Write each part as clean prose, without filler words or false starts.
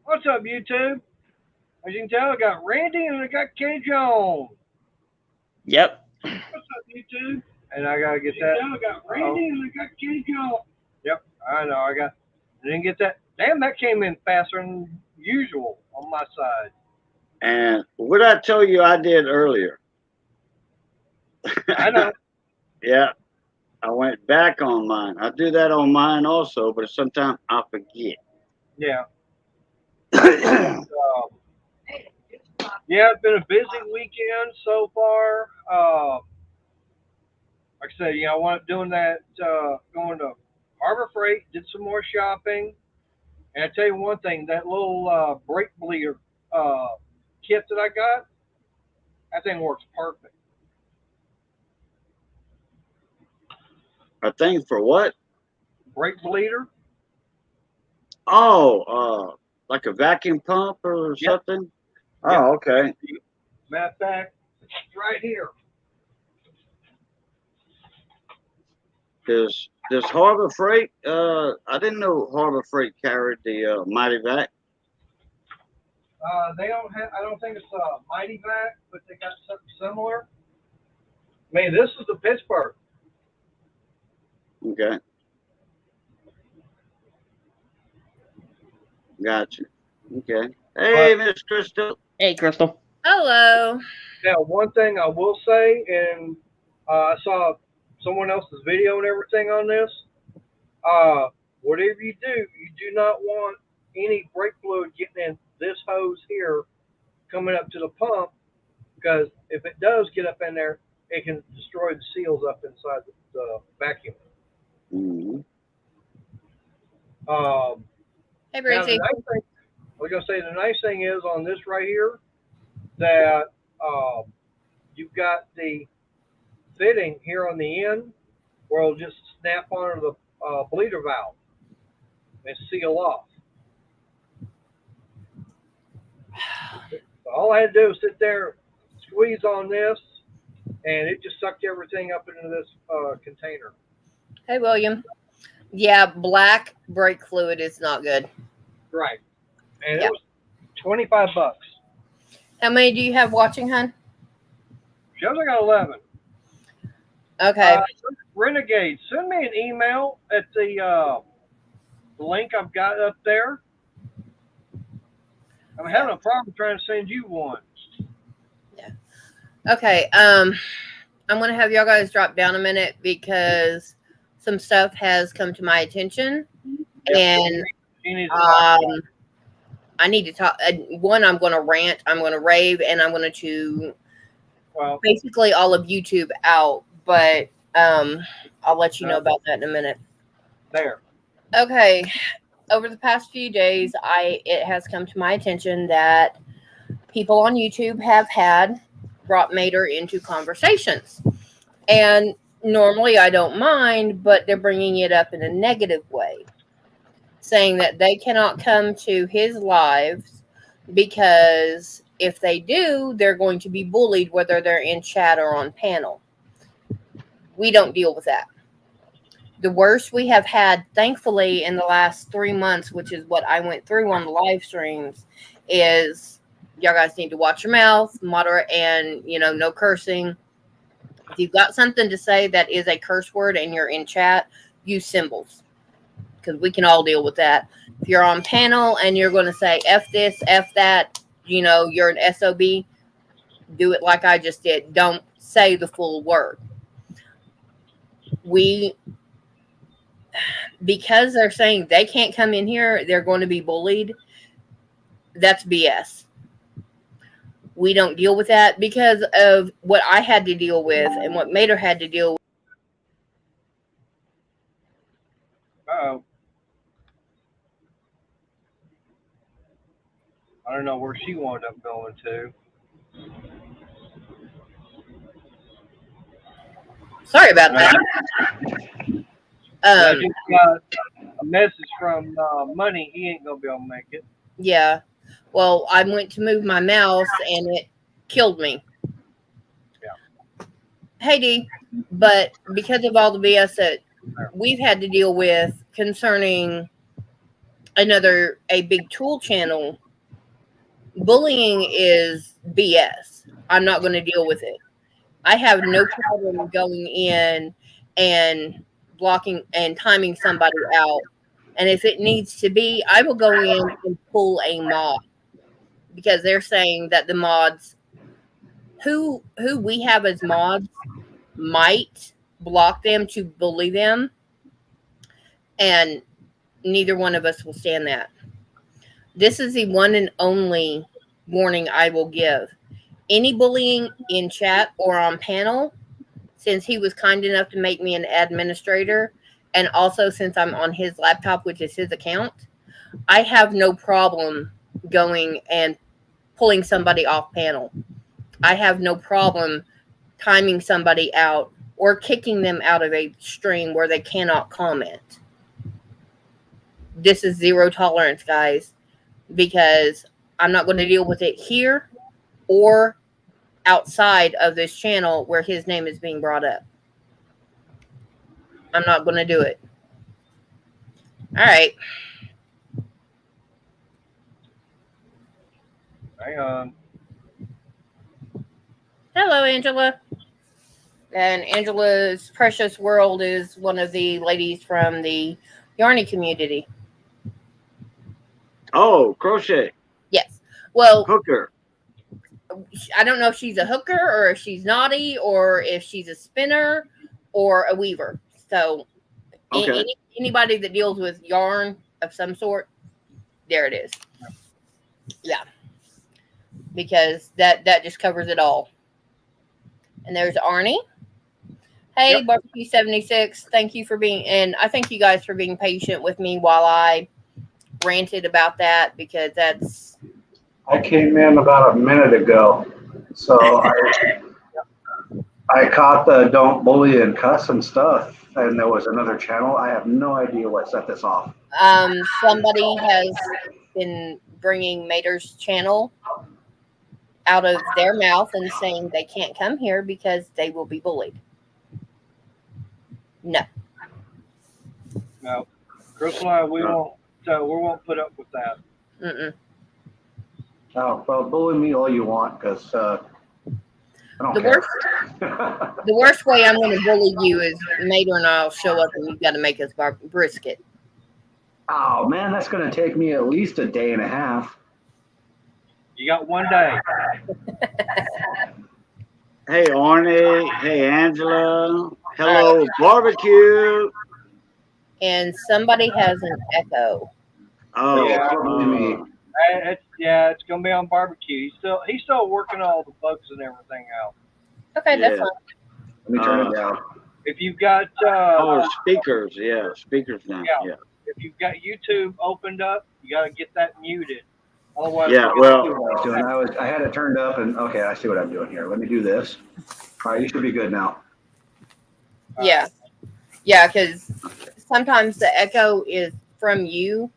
What's up, YouTube? As you can tell, I got Randy and I got Kenny Jones. Yep. What's up, YouTube? And I gotta get that. I got Randy and I got Kenny Jones. Yep, I know. I didn't get that. Damn, that came in faster than usual on my side. And what I told you I did earlier. I know. Yeah, I went back on mine. I do that on mine also, but sometimes I forget. Yeah. Yeah, it's been a busy weekend so far. Like I said, I wound up doing that, going to Harbor Freight, did some more shopping. And I tell you one thing, that little brake bleeder uh, kit that I got, that thing works perfect. A thing for what? Brake bleeder? Oh, like a vacuum pump or Yep, something? yep. Oh, okay. Matter of fact, it's right here. Does Harbor Freight? I didn't know Harbor Freight carried the Mighty Vac. They don't have, I don't think it's a Mighty Vac, but they got something similar. I mean, this is the Pittsburgh. Okay, gotcha. Okay. Hey, But Miss Crystal. Hey, Crystal. Hello. now, one thing I will say, and I saw someone else's video and everything on this. Whatever you do not want any brake fluid getting in this hose here coming up to the pump because if it does get up in there, it can destroy the seals up inside the vacuum. Hmm. Um, Hey, now, the Breezy. nice thing, I was going to say, the nice thing is on this right here that you've got the fitting here on the end where it'll just snap onto the bleeder valve and seal off. So all I had to do was sit there, squeeze on this, and it just sucked everything up into this container. Hey, William. Yeah, black brake fluid is not good. Right. And it Yeah. was $25. How many do you have watching, hun? Shows I got 11. Okay. Renegade, send me an email at the link I've got up there. I'm having a problem trying to send you one. Okay. I'm gonna have y'all guys drop down a minute because some stuff has come to my attention, and You need to talk. I need to talk. One, I'm gonna rant, I'm gonna rave, and I'm gonna to Well, basically all of YouTube out. But I'll let you know about that in a minute. there. Okay. Over the past few days, it has come to my attention that people on YouTube have had brought Mater into conversations. And normally I don't mind, but they're bringing it up in a negative way, saying that they cannot come to his lives because if they do, they're going to be bullied, whether they're in chat or on panel. We don't deal with that. The worst we have had, thankfully, in the last 3 months, which is what I went through on the live streams, is y'all guys need to watch your mouth, moderate, and no cursing. If you've got something to say that is a curse word and you're in chat, use symbols because we can all deal with that. If you're on panel and you're going to say F this, F that, you're an SOB, do it like I just did. Don't say the full word. Because they're saying they can't come in here, they're going to be bullied. That's BS. We don't deal with that because of what I had to deal with and what Mater had to deal with. Uh-oh. I don't know where she wound up going to. Sorry about that. I just got a message from Money. He ain't going to be able to make it. Yeah. Well, I went to move my mouse and it killed me. Yeah. Hey, D. But because of all the BS that we've had to deal with concerning a big tool channel, bullying is BS. I'm not going to deal with it. I have no problem going in and blocking and timing somebody out. And if it needs to be, I will go in and pull a mod because they're saying that the mods who we have as mods might block them to bully them, and neither one of us will stand that. This is the one and only warning I will give. Any bullying in chat or on panel, since he was kind enough to make me an administrator, and also since I'm on his laptop, which is his account, I have no problem going and pulling somebody off panel. I have no problem timing somebody out or kicking them out of a stream where they cannot comment. This is zero tolerance, guys, because I'm not going to deal with it here or outside of this channel where his name is being brought up. I'm not going to do it. All right. Hang on. Hello, Angela. And Angela's Precious World is one of the ladies from the Yarny community. Oh, crochet. Yes. Well, Hooker. I don't know if she's a hooker or if she's naughty or if she's a spinner or a weaver. So Okay. anybody that deals with yarn of some sort, there it is. Yeah. Because that just covers it all. And there's Arnie. Hey, Yep. Barbecue 76. Thank you for being, and I thank you guys for being patient with me while I ranted about that, because that's, I came in about a minute ago, so I caught the don't bully and cuss and stuff, and there was another channel. I have no idea what set this off. somebody has been bringing Mater's channel out of their mouth and saying they can't come here because they will be bullied. No. No, Chris and I, we won't put up with that. Mm-mm. Oh, well, bully me all you want, because I don't The care. The worst way I'm going to bully you is Mater and I'll show up and you've got to make us brisket. Oh, man, that's going to take me at least a day and a half. You got one day. Hey, Arnie. Hey, Angela. Hello, barbecue. And somebody has an echo. Oh, Yeah. Probably me. It's gonna be on barbecue. He's still working all the bugs and everything out. Okay, that's Yeah. fine. Let me turn it down. If you've got speakers. Yeah, speakers now. Yeah. Yeah. if you've got YouTube opened up, you got to get that muted. Otherwise, Yeah, I see well, what I was doing. I had it turned up, and okay, I see what I'm doing here. Let me do this. All right, you should be good now. Yeah. Yeah, because sometimes the echo is from you,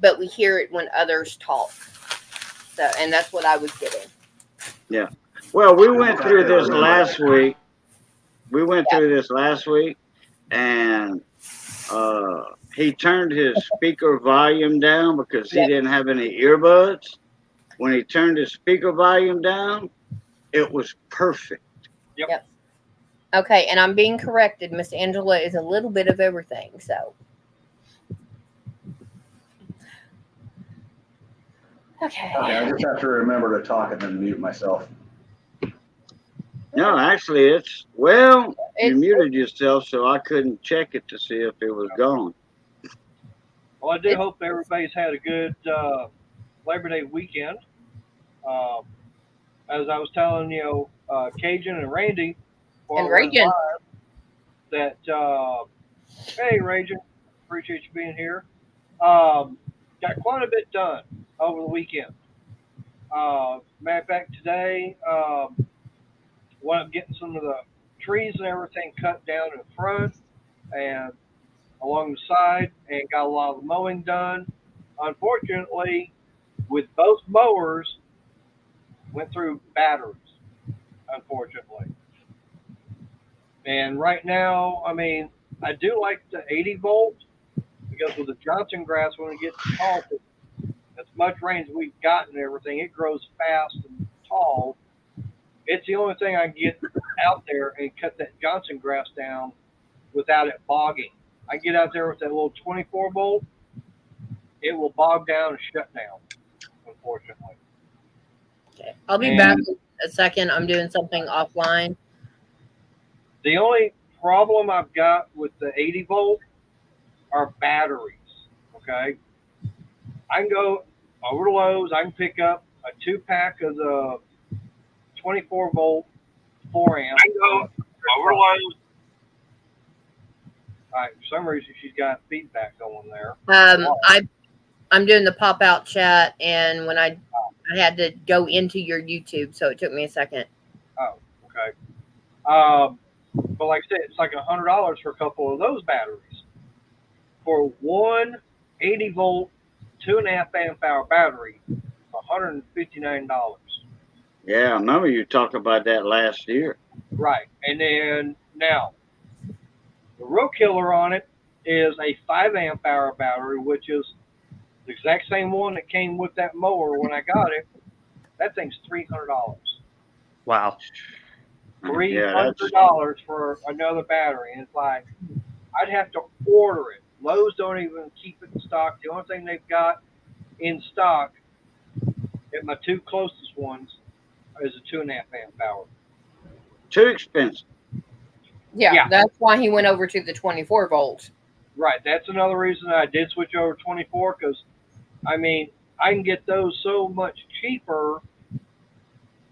but we hear it when others talk. So, and that's what I was getting. well, we went through this last week. And he turned his speaker volume down because he Yep. didn't have any earbuds. When he turned his speaker volume down, it was perfect. Okay, and I'm being corrected. Miss Angela is a little bit of everything, so. Okay. Okay, I just have to remember to talk and then mute myself. No, actually, you It's- muted yourself, so I couldn't check it to see if it was gone. Well, I do hope everybody's had a good Labor Day weekend. As I was telling Cajun and Randy, while And we're Reagan. live, that hey, Reagan, appreciate you being here. Got quite a bit done over the weekend. Matter of fact, today, wound up getting some of the trees and everything cut down in front and along the side, and got a lot of the mowing done. Unfortunately, with both mowers, went through batteries, unfortunately. And right now, I mean, I do like the 80 volt because with the Johnson grass, when it gets tall, as much rain as we've gotten and everything, it grows fast and tall. It's the only thing I can get out there and cut that Johnson grass down without it bogging. I get out there with that little 24 volt, it will bog down and shut down, unfortunately. Okay. I'll be And- back in a second. I'm doing something offline. The only problem I've got with the 80 volt are batteries. Okay, I can go over to Lowe's. I can pick up a 2-pack of the 24 volt 4 amp. I can go over to Lowe's. All right, for some reason she's got feedback going there. I'm doing the pop out chat, and when I had to go into your YouTube, so it took me a second. Oh, okay. But like I said, it's like $100 for a couple of those batteries. For one 80 volt, 2.5 amp hour battery, $159. Yeah, I remember you talked about that last year. Right. And then now, the real killer on it is a 5 amp hour battery, which is the exact same one that came with that mower when I got it. That thing's $300. Wow. Yeah, that's $300 for another battery. And it's like, I'd have to order it. Lowe's don't even keep it in stock. The only thing they've got in stock at my two closest ones is a 2.5 amp hour. too expensive. Yeah, Yeah. that's why he went over to the 24 volt. Right. That's another reason I did switch over to 24 because, I mean, I can get those so much cheaper.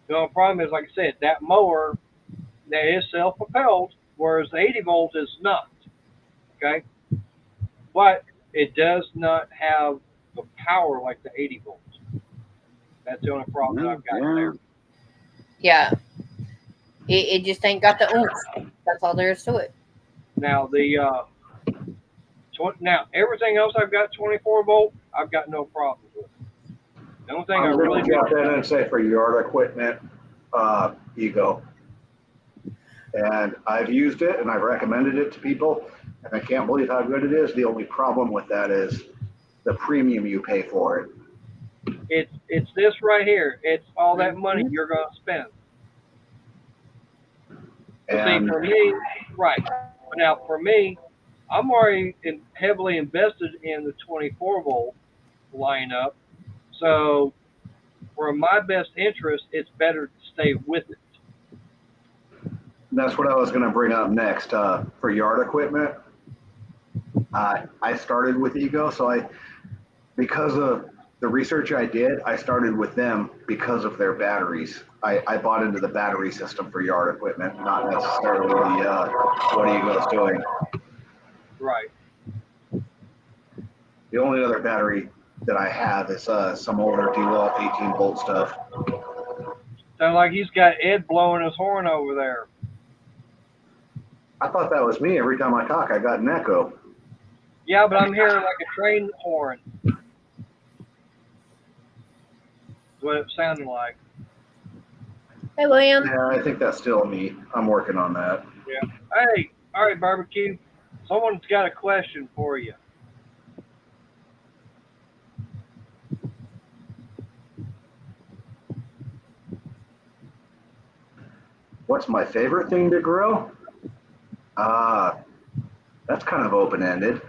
The only problem is, like I said, that mower that is self-propelled, whereas the 80 volt is not. Okay? But it does not have the power like the 80 volt. That's the only problem that I've got there. Yeah. It just ain't got the oomph. That's all there is to it. Now now everything else I've got 24 volt, I've got no problems with. The only thing I I'm really going to jump in and say for yard equipment, Ego. And I've used it and I've recommended it to people, and I can't believe how good it is. The only problem with that is the premium you pay for it. it's this right here. It's all that money you're going to spend. But see, And for me, right now, for me, I'm already heavily invested in the 24 volt lineup. So, for my best interest, it's better to stay with it. that's what I was going to bring up next. For yard equipment, I started with Ego. So because of the research I did, I started with them because of their batteries. I bought into the battery system for yard equipment, not necessarily what Ego's doing. Right. The only other battery that I have is some older DeWalt 18 volt stuff. Sounds like he's got Ed blowing his horn over there. I thought that was me. Every time I talk, I got an echo. Yeah, but I'm hearing like a train horn. That's what it sounded like. Hey, William. Yeah, I think that's still me. I'm working on that. Hey, all right, barbecue. Someone's got a question for you. What's my favorite thing to grill? That's kind of open-ended.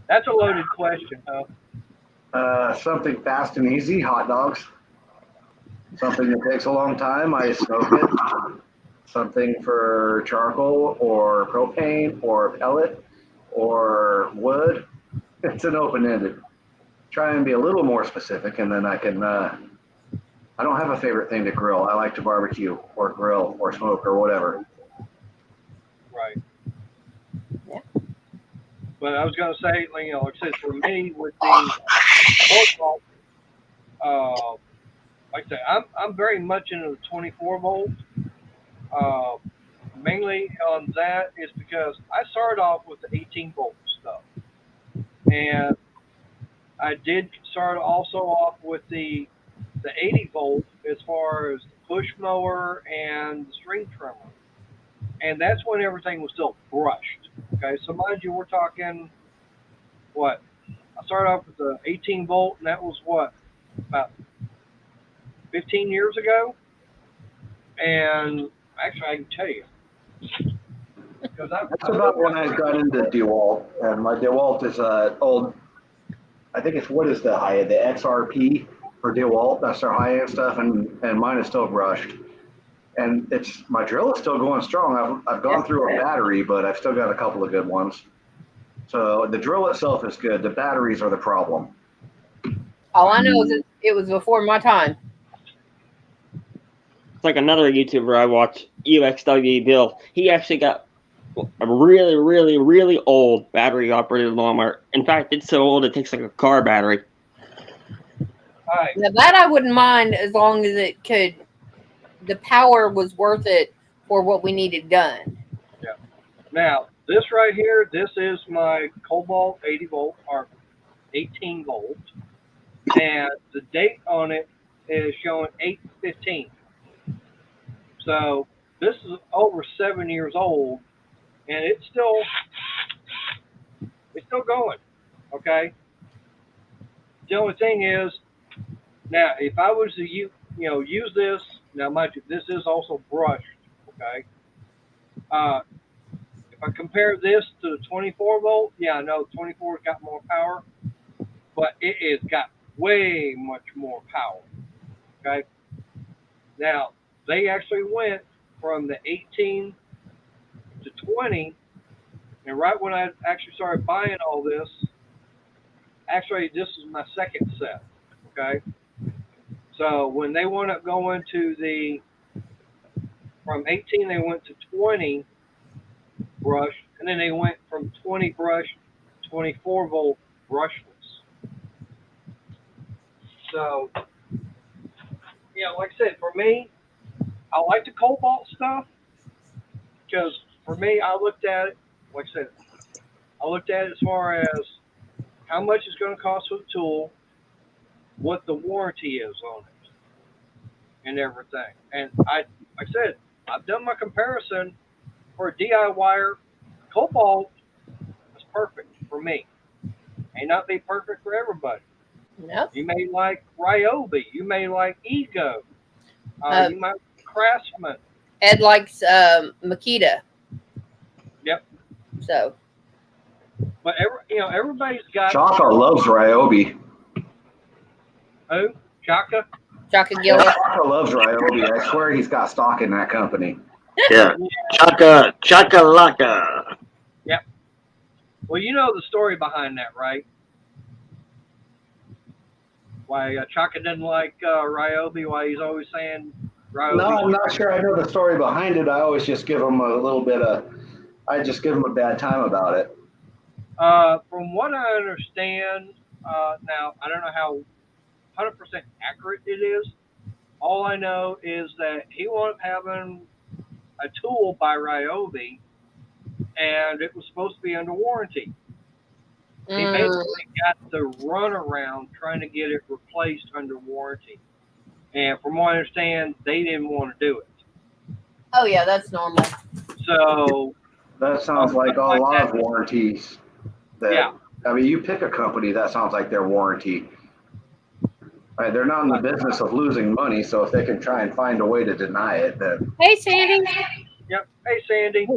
That's a loaded question, huh? Something fast and easy, hot dogs. Something that takes a long time, I smoke it. Something for charcoal or propane or pellet or wood. It's an open-ended. Try and be a little more specific, and then I can. I don't have a favorite thing to grill. I like to barbecue or grill or smoke or whatever. Right. Yeah. But I was going to say, you know, like I said, for me, with the like I said, I'm very much into the 24 volt. Mainly on that is because I started off with the 18 volt stuff, and I did start also off with the 80 volt as far as the push mower and the string trimmer, and that's when everything was still brushed. Okay, so mind you, we're talking what? I started off with the 18 volt, and that was what, about 15 years ago. And actually, I can tell you because That's about when I got into DeWalt, and my DeWalt is old. I think it's what is the XRP for DeWalt. That's their high-end stuff, and mine is still brushed. And my drill is still going strong. I've gone through a battery, but I've still got a couple of good ones. So the drill itself is good. The batteries are the problem. All I know is it was before my time. It's like another YouTuber I watch, UXW Bill. He actually got a really, really, really old battery operated lawnmower. In fact, it's so old it takes like a car battery. All right. Now that I wouldn't mind as long as the power was worth it for what we needed done. Now, this right here, this is my Cobalt 80 volt or 18 volt. And the date on it is showing 8/15. So this is over 7 years old, and it's still going. Okay. The only thing is, now if I was to use this, now mind you, this is also brushed. Okay. If I compare this to the 24 volt, yeah, I know 24's got more power, but it has got way much more power. Okay. Now they actually went from the 18 to 20, and right when I actually started buying all this, actually this is my second set. Okay. So when they wound up going to from 18 they went to 20 brush, and then they went from 20 brush to 24 volt brushless. So, like I said, for me, I like the Cobalt stuff because for me, I looked at it, like I said, I looked at it as far as how much it's going to cost for the tool, what the warranty is on it, and everything. And like I said, I've done my comparison for a DIYer. Cobalt is perfect for me. May not be perfect for everybody. Nope. You may like Ryobi. You may like Ego. You might like Craftsman. Ed likes Makita. Yep. So. But everybody's got. Chaka loves Ryobi. Who? Chaka? Chaka Gillis. Chaka loves Ryobi. I swear he's got stock in that company. Yeah. Chaka Laka. Yep. Well, you know the story behind that, right? Why Chaka doesn't like Ryobi? Why he's always saying Ryobi? No, I'm not sure I know the story behind it. I always just give him I just give him a bad time about it. From what I understand, now I don't know how 100% accurate it is. All I know is that he wound up having a tool by Ryobi, and it was supposed to be under warranty. He basically got the runaround trying to get it replaced under warranty. And from what I understand, they didn't want to do it. Oh, yeah, that's normal. So that sounds like a lot of warranties. Yeah. I mean, you pick a company, that sounds like their warranty. Right, they're not in the business of losing money, so if they can try and find a way to deny it, then. Hey, Sandy. Yep. Hey, Sandy.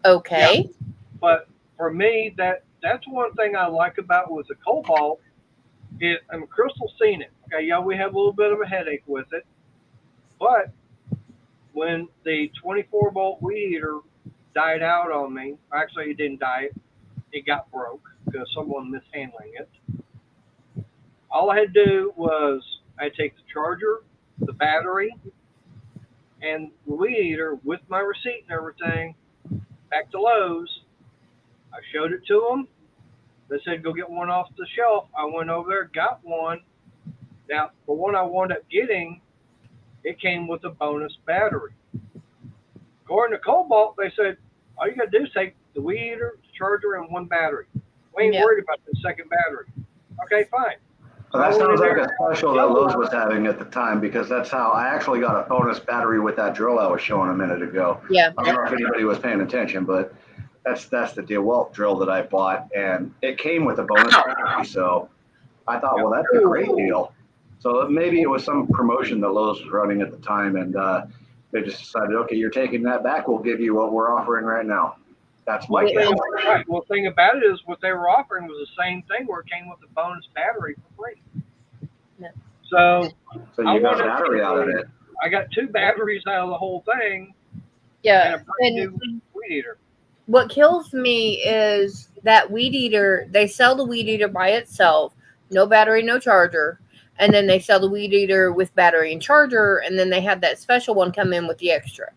Okay. Yeah. But for me, that's one thing I like about with the Cobalt. And Crystal's seen it. Okay, yeah, we have a little bit of a headache with it, but when the 24 volt weed eater died out on me, actually it didn't die, it got broke because someone mishandling it. All I had to do was I take the charger, the battery, and the weed eater with my receipt and everything back to Lowe's. I showed it to them. They said, go get one off the shelf. I went over there, got one. Now, the one I wound up getting, it came with a bonus battery. According to Cobalt, they said, all you got to do is take the weed eater, the charger, and one battery. We ain't worried about the second battery. Okay, fine. So that sounds like a there- special that Lowe's was having at the time, because that's how I actually got a bonus battery with that drill I was showing a minute ago. Yeah. I don't know if anybody was paying attention, but that's the DeWalt drill that I bought, and it came with a bonus battery. So I thought, well, that's a great deal. So maybe it was some promotion that Lowe's was running at the time, and they just decided, okay, you're taking that back. We'll give you what we're offering right now. That's my guess. Right. Well, the thing about it is, what they were offering was the same thing, where it came with a bonus battery for free. Yeah. So So I you got a wanted battery out of it. I got 2 batteries out of the whole thing and Yeah. a brand And new weed eater. what kills me is that weed eater, they sell the weed eater by itself, no battery, no charger. And then they sell the weed eater with battery and charger. And then they have that special one come in with the extra.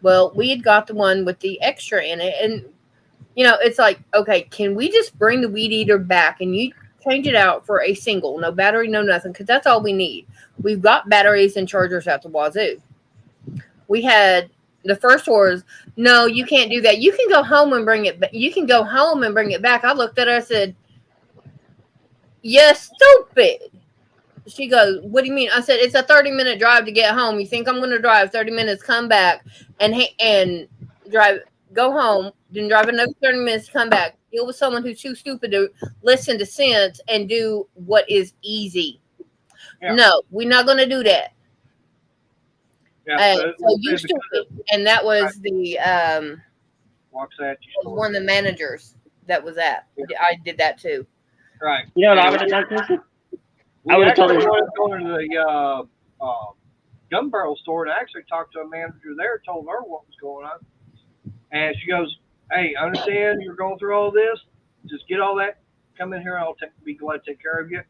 Well, we had got the one with the extra in it. And, you know, it's like, okay, can we just bring the weed eater back and you change it out for a single, no battery, no nothing, because that's all we need. We've got batteries and chargers at the wazoo. We had the first was, no, you can't do that. You can go home and bring it back. You can go home and bring it back. I looked at her, I said, "You stupid." She goes, "What do you mean?" I said, "It's a 30-minute drive to get home. You think I'm going to drive 30 minutes, come back, and drive, go home, then drive another 30 minutes to come back? Deal with someone who's too stupid to listen to sense and do what is easy. Yeah. No, we're not going to do that." Yeah, So you stupid. And that was the Waxahachie store. one of the managers that was at. I did that too. Right. You know what I would have done, Kristen? We I would've told actually her- wanted to go into the gun barrel store and actually talk to a manager there, told her what was going on. And she goes, "Hey, I understand you're going through all this. Just get all that. Come in here and I'll be glad to take care of you."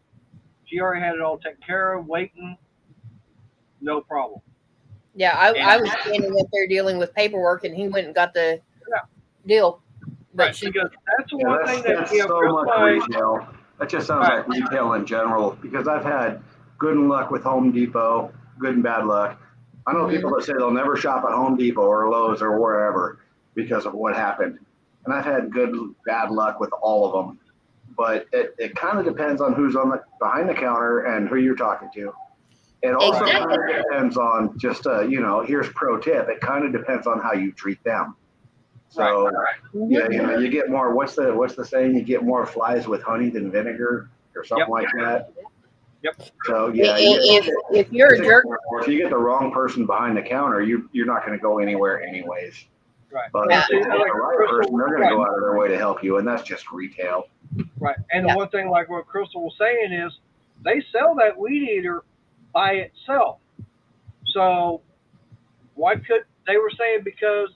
She already had it all taken care of, waiting. No problem. Yeah, I was standing up there dealing with paperwork, and he went and got the deal. But Right. She goes, "That's the Yeah, one thing that, that's you know, so Chris much White." retail. That just sounds like retail in general, because I've had good and luck with Home Depot, good and bad luck. I know people that say they'll never shop at Home Depot or Lowe's or wherever because of what happened. And I've had good, bad luck with all of them. But it kind of depends on who's on behind the counter and who you're talking to. It also kind of depends on just, here's pro tip. It kind of depends on how you treat them. So, yeah, you get more, what's the saying? You get more flies with honey than vinegar or something like that. Yep. So, yeah. If you're a jerk, If you get the wrong person behind the counter, you're not going to go anywhere anyways. Right. But Yeah. if you get the right person, they're going to go out of their way to help you, and that's just retail. Right. And the one thing, like what Crystal was saying, is they sell that weed eater by itself. So why could they were saying because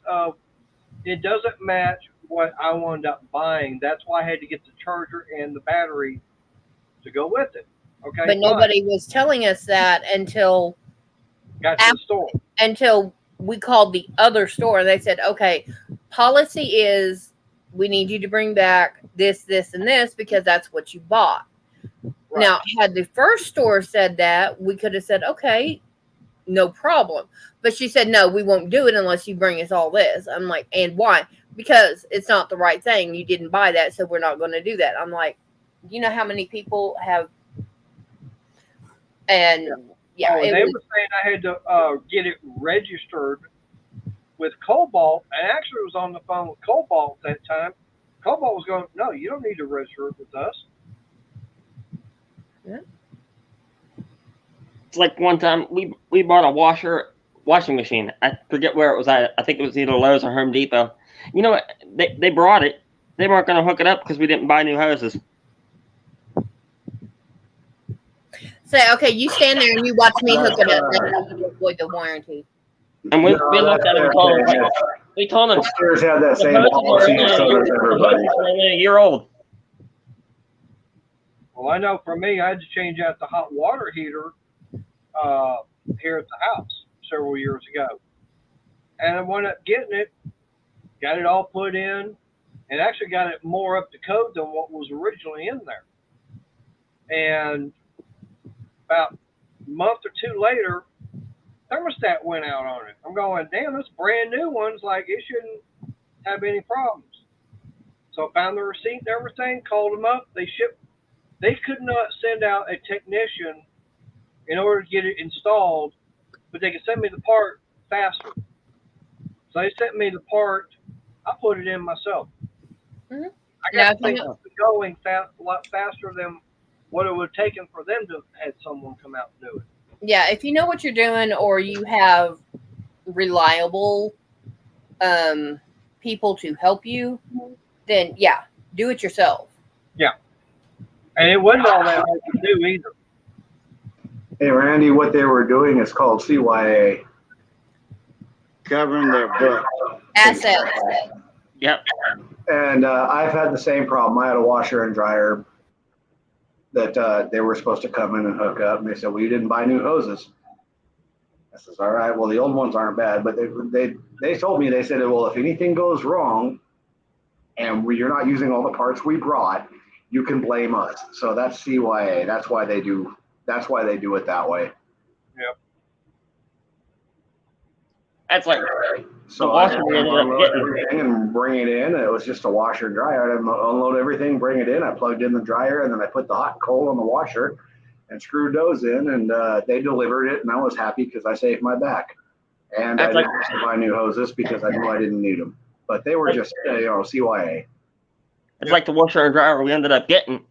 it doesn't match what I wound up buying. That's why I had to get the charger and the battery to go with it. Okay. but nobody was telling us that until got to the store. we called the other store, and they said, "Okay, policy is we need you to bring back this, this, and this because that's what you bought." Right. Now, had the first store said that, we could have said, "Okay, no problem." But she said, "No, we won't do it unless you bring us all this." I'm like, "And why?" "Because it's not the right thing. You didn't buy that, so we're not going to do that." I'm like, "You know how many people have?" And yeah, they were saying I had to get it registered with Cobalt, and actually was on the phone with Cobalt at that time. Cobalt was going, "No, you don't need to register it with us." It's like one time we bought a washing machine. I forget where it was at. I think it was either Lowe's or Home Depot. You know what? They brought it. They weren't going to hook it up because we didn't buy new hoses. say, "Okay, you stand there and you watch me hook it up. That's how you avoid the warranty." And we looked at it and told them, we told them, Stores have that the same hoses policy, are so does everybody. a year old. Well, I know for me, I had to change out the hot water heater here at the house several years ago. And I wound up getting it, got it all put in, and actually got it more up to code than what was originally in there. And about a month or two later, thermostat went out on it. I'm going, "Damn, this brand new one's like, it shouldn't have any problems." So I found the receipt and everything, called them up. They shipped they could not send out a technician in order to get it installed, but they could send me the part faster. So they sent me the part. I put it in myself. Mhm. I Now, got if you things know- going a lot faster than what it would have taken for them to have had someone come out and do it. Yeah, if you know what you're doing or you have reliable people to help you, then yeah, do it yourself. And it wasn't all that hard to do either. Hey, Randy, what they were doing is called CYA. Covering their butt. Assets. Yep. And I've had the same problem. I had a washer and dryer that they were supposed to come in and hook up, and they said, "Well, you didn't buy new hoses." I says, "All right. Well, the old ones aren't bad, but they told me, they said, well, if anything goes wrong, and you're not using all the parts we brought, you can blame us." So that's CYA. That's why they do. That's why they do it that way. That's like So The I washer had we to ended up unload getting. everything and bring it in. It was just a washer and dryer. I had to unload everything, bring it in. I plugged in the dryer, and then I put the hot coal on the washer and screwed those in, and they delivered it, and I was happy because I saved my back. And I That's like- didn't have to buy new hoses because I knew I didn't need them. But they were just, CYA. It's like the washer and dryer we ended up getting.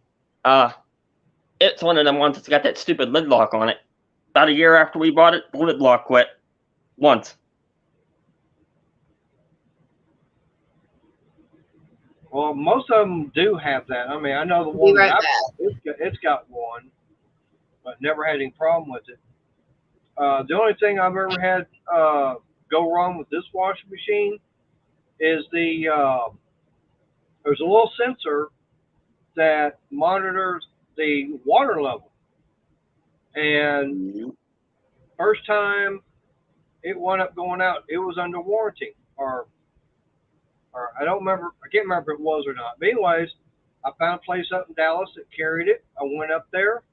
It's one of them ones that's got that stupid lid lock on it. About a year after we bought it, the lid lock quit. Once. Well, most of them do have that. I mean, I know the Be one right that back. it's got one, but never had any problem with it. The only thing I've ever had go wrong with this washing machine is there's a little sensor that monitors the water level. And Mhm. first time it wound up going out, it was under warranty, or I don't remember. I can't remember if it was or not. But anyways, I found a place up in Dallas that carried it. I went up there,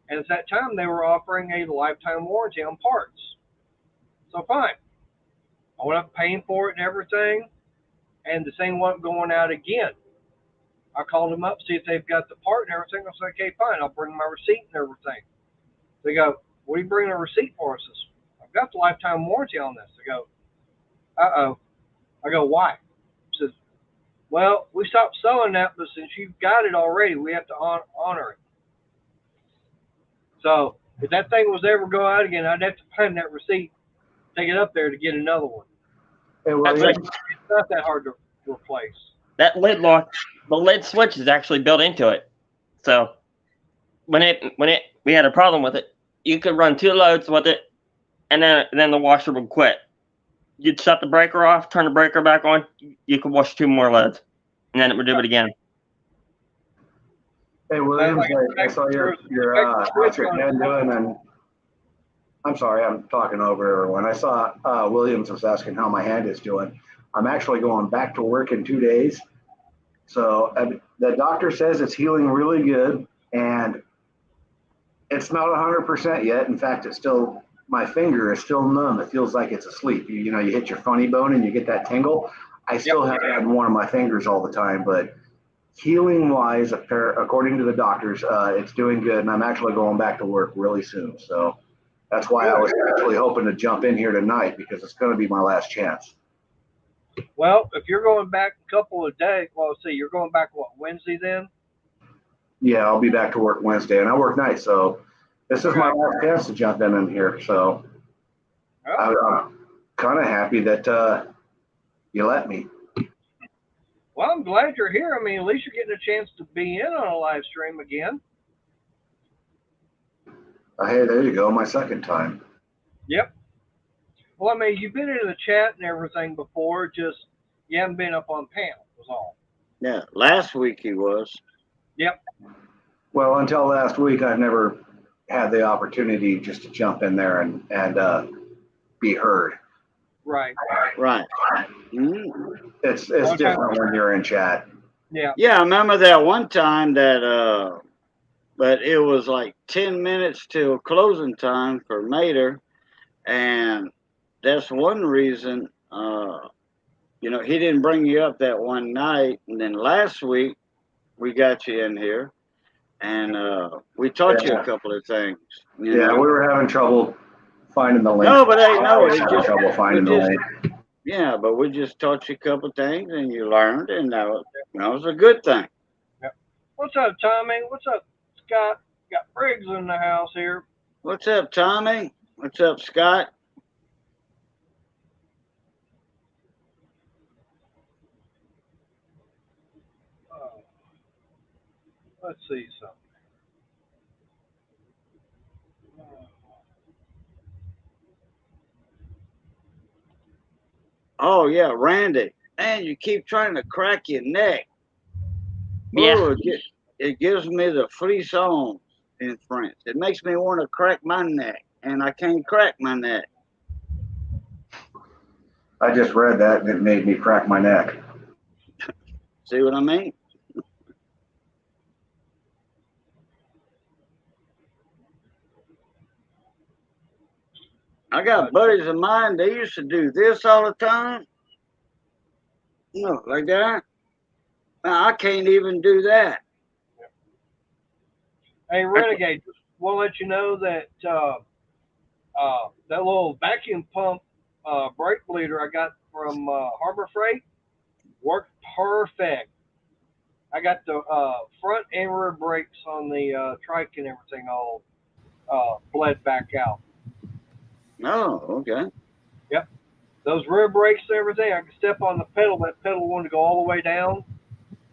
and at that time they were offering a lifetime warranty on parts. So fine, I went up paying for it and everything, and the thing wasn't going out again. I called them up, see if they've got the part and everything. I said, okay, fine, I'll bring my receipt and everything. They go, what are you bringing a receipt for? I says, I've got the lifetime warranty on this. They go, uh-oh. I go, why? He says, well, we stopped selling that, but since you've got it already, we have to honor it. So if that thing was to ever go out again, I'd have to find that receipt, take it up there to get another one. Hey, well, That's like It's not that hard to replace. that lid lock. The lid switch is actually built into it. So when we had a problem with it, you could run 2 loads with it, and then the washer would quit. You'd shut the breaker off, turn the breaker back on. You could wash 2 more loads, and then it would do it again. Hey, Williams, I saw your what's your hand doing, and I'm sorry, I'm talking over everyone. I saw Williams was asking how my hand is doing. I'm actually going back to work in 2 days. So the doctor says it's healing really good, and it's not 100% yet. In fact, it's still, my finger is still numb. It feels like it's asleep. You know, you hit your funny bone and you get that tingle. I still have it on one of my fingers all the time, but healing wise, according to the doctors, it's doing good, and I'm actually going back to work really soon. So that's why I was actually hoping to jump in here tonight, because it's going to be my last chance. Well, if you're going back a couple of days, well, let's see, you're going back, what, Wednesday then? Yeah, I'll be back to work Wednesday, and I work nights, so this is my last chance to jump in here. So I'm kind of happy that you let me. Well, I'm glad you're here. I mean, at least you're getting a chance to be in on a live stream again. Hey, there you go, my second time. Yep. Well, I mean, you've been into the chat and everything before, just you haven't been up on panel, was all. Yeah, last week he was. Yep. Well, until last week, I've never had the opportunity just to jump in there and be heard. Right. Right. Mm-hmm. It's different when you're in chat. Yeah. Yeah, I remember that one time that but it was like 10 minutes till closing time for Mater, and that's one reason he didn't bring you up that one night, and then last week we got you in here, and we taught you Yeah. a couple of things. You Yeah, know? we were having trouble finding the link. No, but hey, no, I was it having just trouble finding the just- link. Yeah, but we just taught you a couple of things, and you learned, and that was a good thing. What's up, Tommy? What's up, Scott? Got Briggs in the house here. What's up, Tommy? What's up, Scott? Let's see something. Oh yeah, Randy. Man, you keep trying to crack your neck. Yeah. Oh, it gives me the frissons in French. It makes me want to crack my neck, and I can't crack my neck. I just read that and it made me crack my neck. See what I mean? I got buddies of mine, they used to do this all the time. No, like that. Now, I can't even do that. Hey, Renegade, just want to let you know that that little vacuum pump brake bleeder I got from Harbor Freight worked perfect. I got the front and rear brakes on the trike and everything all bled back out. Oh, okay. Those rear brakes and everything, I could step on the pedal. That pedal wanted to go all the way down.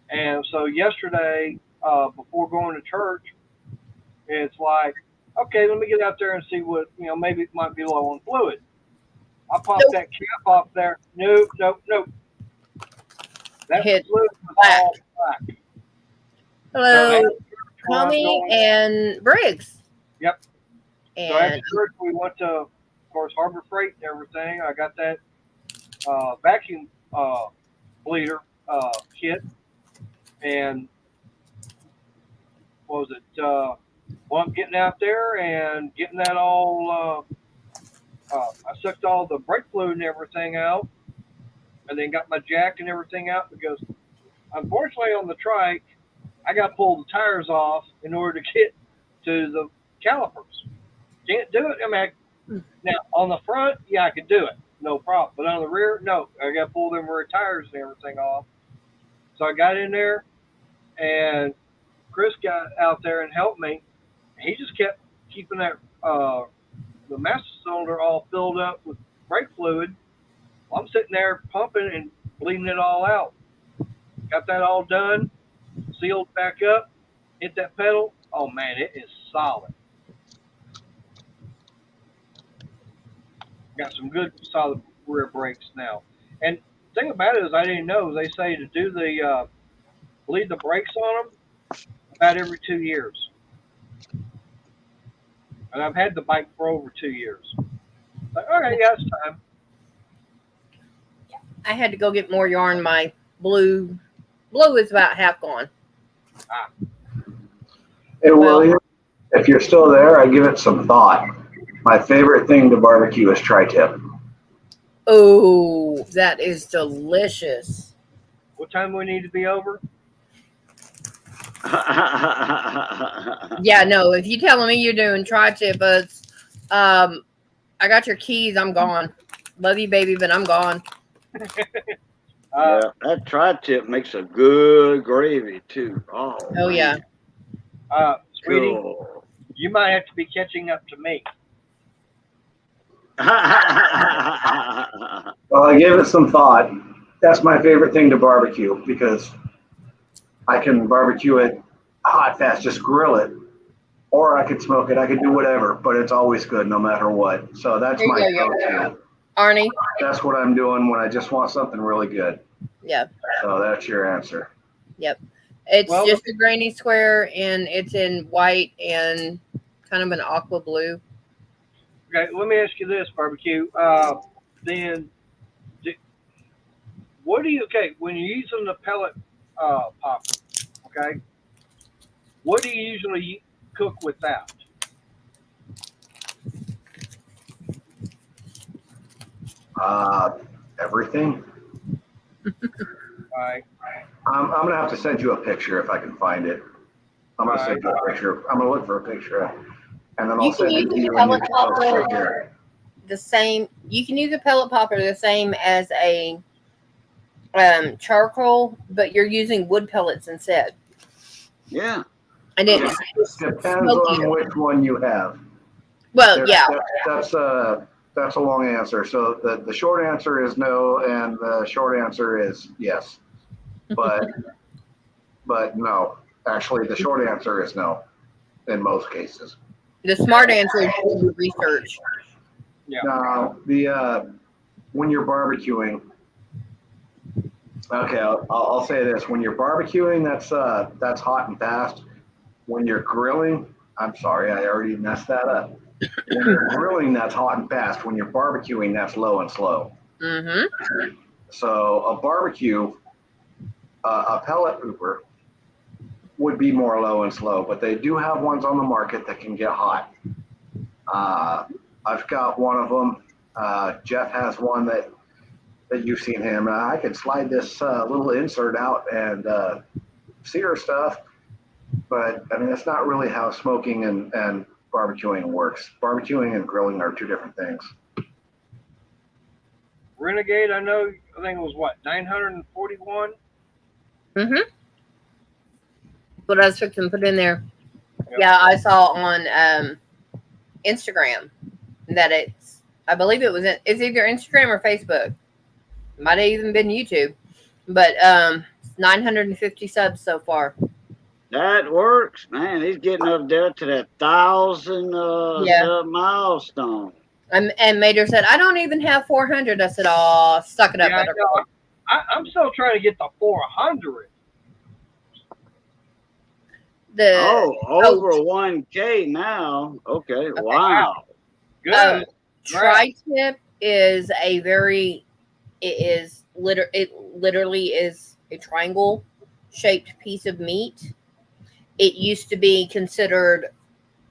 And so yesterday, before going to church, it's like, okay, let me get out there and see what, maybe it might be low on fluid. I popped that cap off there. Nope. That Hit fluid was black. all black. Hello, So Tommy and Briggs. Yep. So And after church, we went to, of course, Harbor Freight and everything. I got that vacuum bleeder kit. And what was it? Well, I'm getting out there and getting that all. I sucked all the brake fluid and everything out, and then got my jack and everything out because, unfortunately, on the trike, I got to pull the tires off in order to get to the calipers. Can't do it. Now on the front, yeah, I could do it, no problem. But on the rear, no, I got to pull them rear tires and everything off. So I got in there, and Chris got out there and helped me. He just kept keeping that the master cylinder all filled up with brake fluid. Well, I'm sitting there pumping and bleeding it all out. Got that all done, sealed back up, hit that pedal. Oh man, it is solid. Got some good solid rear brakes now. And the thing about it is, I didn't know. They say to do the bleed the brakes on them about every 2 years. And I've had the bike for over 2 years. But, okay, yeah, it's time. I had to go get more yarn. My blue is about half gone. Hey, Well- William, if you're still there, I give it some thought. My favorite thing to barbecue is tri-tip. Oh, that is delicious. What time do we need to be over? Yeah, no, if you telling me you're doing tri-tip, I got your keys. I'm gone. Love you, baby, but I'm gone. Yeah, that tri-tip makes a good gravy too. Oh, yeah. Sweetie, Cool. you might have to be catching up to me. Well, I gave it some thought. That's my favorite thing to barbecue because I can barbecue it hot, fast, just grill it. Or I could smoke it. I could do whatever, but it's always good no matter what. So that's There my you go. go-to. Arnie? That's what I'm doing when I just want something really good. Yeah. So that's your answer. It's Well- just a grainy square, and it's in white and kind of an aqua blue. Okay, let me ask you this, barbecue. Then, what do you? Okay, when you're using the pellet popper, okay, what do you usually cook with that? Everything. Right. I'm gonna have to send you a picture if I can find it. I'm gonna send you a picture. I'm gonna look for a picture, and then You I'll can send it use to a you. And pellet you can post popper it here. the same. You can use a pellet popper the same as a charcoal, but you're using wood pellets instead, Yeah. and it's Depends on smokier. which one you have. Well, There- yeah, That's a long answer. So the short answer is no, and the short answer is yes. But no. Actually, the short answer is no in most cases. the smart answer is do your research. Now, when you're barbecuing, okay, I'll say this: when you're barbecuing, that's hot and fast. When you're grilling, I'm sorry, I already messed that up. When you're grilling, that's hot and fast. When you're barbecuing, that's low and slow. Mm-hmm. So a barbecue, a pellet hooper would be more low and slow, but they do have ones on the market that can get hot. I've got one of them. Jeff has one that you've seen him. I can slide this little insert out and sear stuff, but I mean, that's not really how smoking and barbecuing works. Barbecuing and grilling are two different things. Renegade, I think it was what, 941? Mm-hmm. What I was fixing to put in there. Yep. Yeah, I saw on Instagram that I believe it's either Instagram or Facebook. Might have even been YouTube. But 950 subs so far. That works, man. He's getting up there to that 1,000 sub milestone. And Mater said, I don't even have 400. I said, oh, suck it up, Yeah, I buttercup. know. I'm still trying to get to 400. Over 1K now. Okay, wow. Good. Tri-tip is it literally is a triangle shaped piece of meat. It used to be considered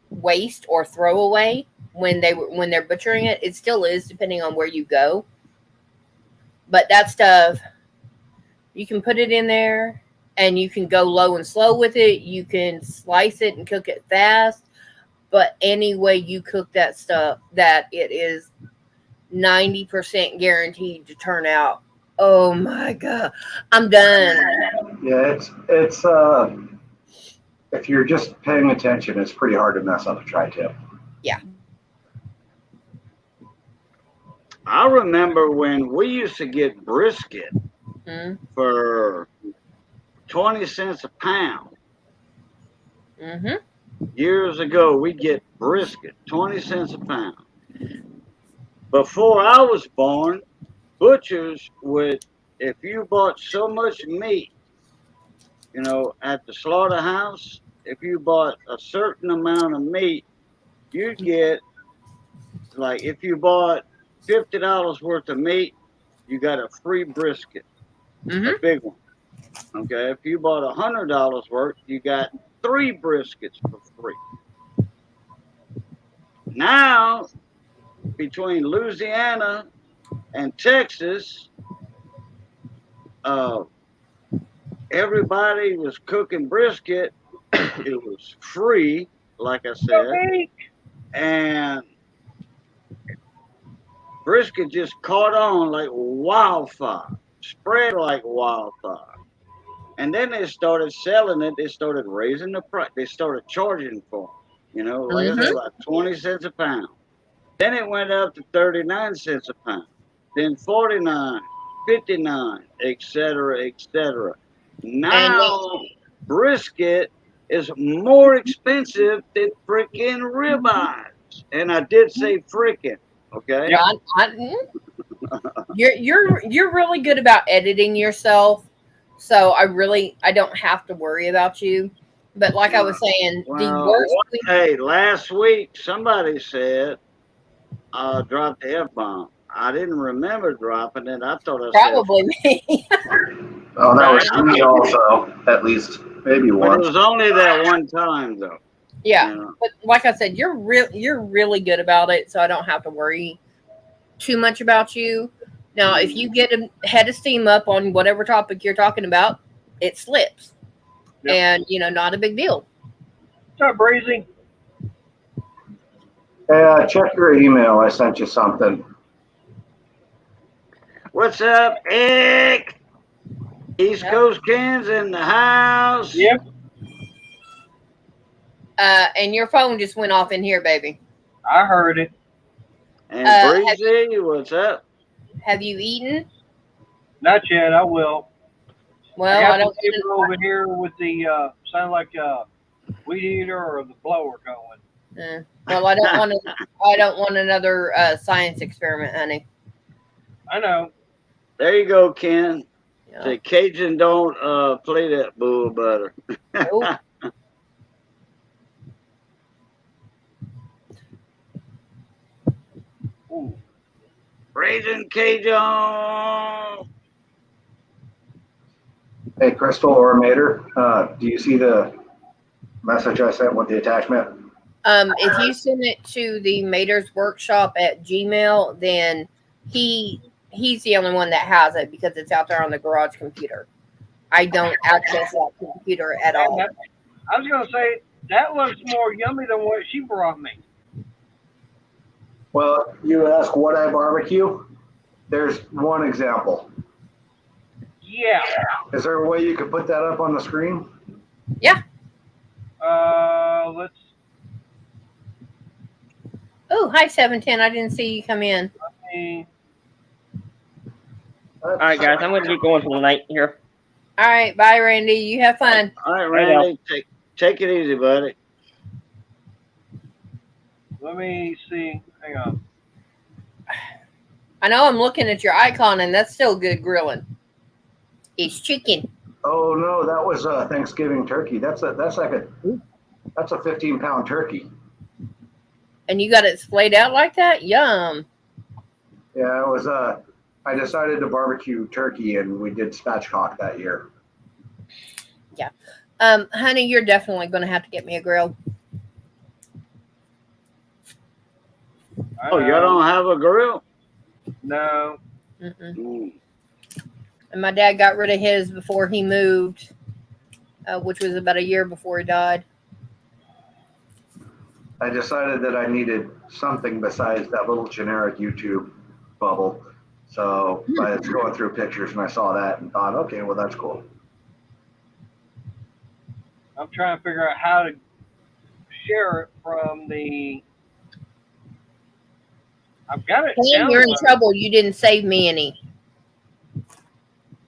waste or throwaway when they're butchering it. It still is, depending on where you go. But that stuff, you can put it in there and you can go low and slow with it. You can slice it and cook it fast. But any way you cook that stuff, that it is 90% guaranteed to turn out. Oh my God. I'm done. Yeah, it's if you're just paying attention, it's pretty hard to mess up a tri-tip. Yeah. I remember when we used to get brisket for 20 cents a pound. Mm-hmm. Years ago, we'd get brisket, 20 cents a pound. Before I was born, butchers would, if you bought so much meat, at the slaughterhouse, if you bought a certain amount of meat, you'd get, like, if you bought $50 worth of meat, you got a free brisket, a big one. Okay, if you bought $100 worth, you got 3 briskets for free. Now, between Louisiana and Texas, everybody was cooking brisket. It was free, like I said, and brisket just caught on like wildfire, spread like wildfire. And then they started selling it. They started raising the price. They started charging for it. Like I said, about 20 cents a pound. Then it went up to 39 cents a pound. Then 49, 59, etc., etc. Now, brisket is more expensive than freaking ribeyes. And I did say freaking, okay? Yeah, you're really good about editing yourself. So I don't have to worry about you. But like I was saying, the worst thing. Hey, last week somebody said dropped the F-bomb. I didn't remember dropping it. I thought I probably me. Oh, that was me also, at least maybe But once. it was only that one time though. Yeah, but like I said, you're really good about it, so I don't have to worry too much about you. Now, if you get a head of steam up on whatever topic you're talking about, it slips, and not a big deal. What's up, Breezy? Hey, check your email. I sent you something. What's up, Eric? East Yep. Coast Cans in the house. Yep, And your phone just went off in here, baby. I heard it. And have- Breezy, what's up? Have you eaten? Not yet. I will. Well, I I got don't. the neighbor over here with the sound like a weed eater or the blower going. Well, I don't want to. I don't want another science experiment, honey. I know. There you go, Ken. Yeah. The Cajun don't play that bull butter. Nope. Ooh. Raisin Cajun. Hey, Crystal or Mater, do you see the message I sent with the attachment? If you send it to the Mater's Workshop at Gmail, then he's the only one that has it because it's out there on the garage computer. I don't access that computer at all. I was going to say, that looks more yummy than what she brought me. Well, you ask what I barbecue. There's one example. Yeah. Is there a way you could put that up on the screen? Let's Oh, hi 710. I didn't see you come in. see. All right, guys, I'm going to get going for the night here. All right, bye, Randy. You have fun. All right, Randy, take it easy, buddy. Let me see. Hang on. I know I'm looking at your icon, and that's still good grilling. It's chicken. Oh no, that was a Thanksgiving turkey. That's like a 15-pound turkey. And you got it splayed out like that? Yum. Yeah, it was. I decided to barbecue turkey, and we did spatchcock that year. Honey, you're definitely going to have to get me a grill. Oh, y'all don't have a grill? No. Mm-mm. Mm. And my dad got rid of his before he moved, which was about a year before he died. I decided that I needed something besides that little generic YouTube bubble. So I was going through pictures and I saw that and thought, okay, well, that's cool. I'm trying to figure out how to share it from the. I've got it. Hey, you're in downloaded. trouble. You didn't save me any.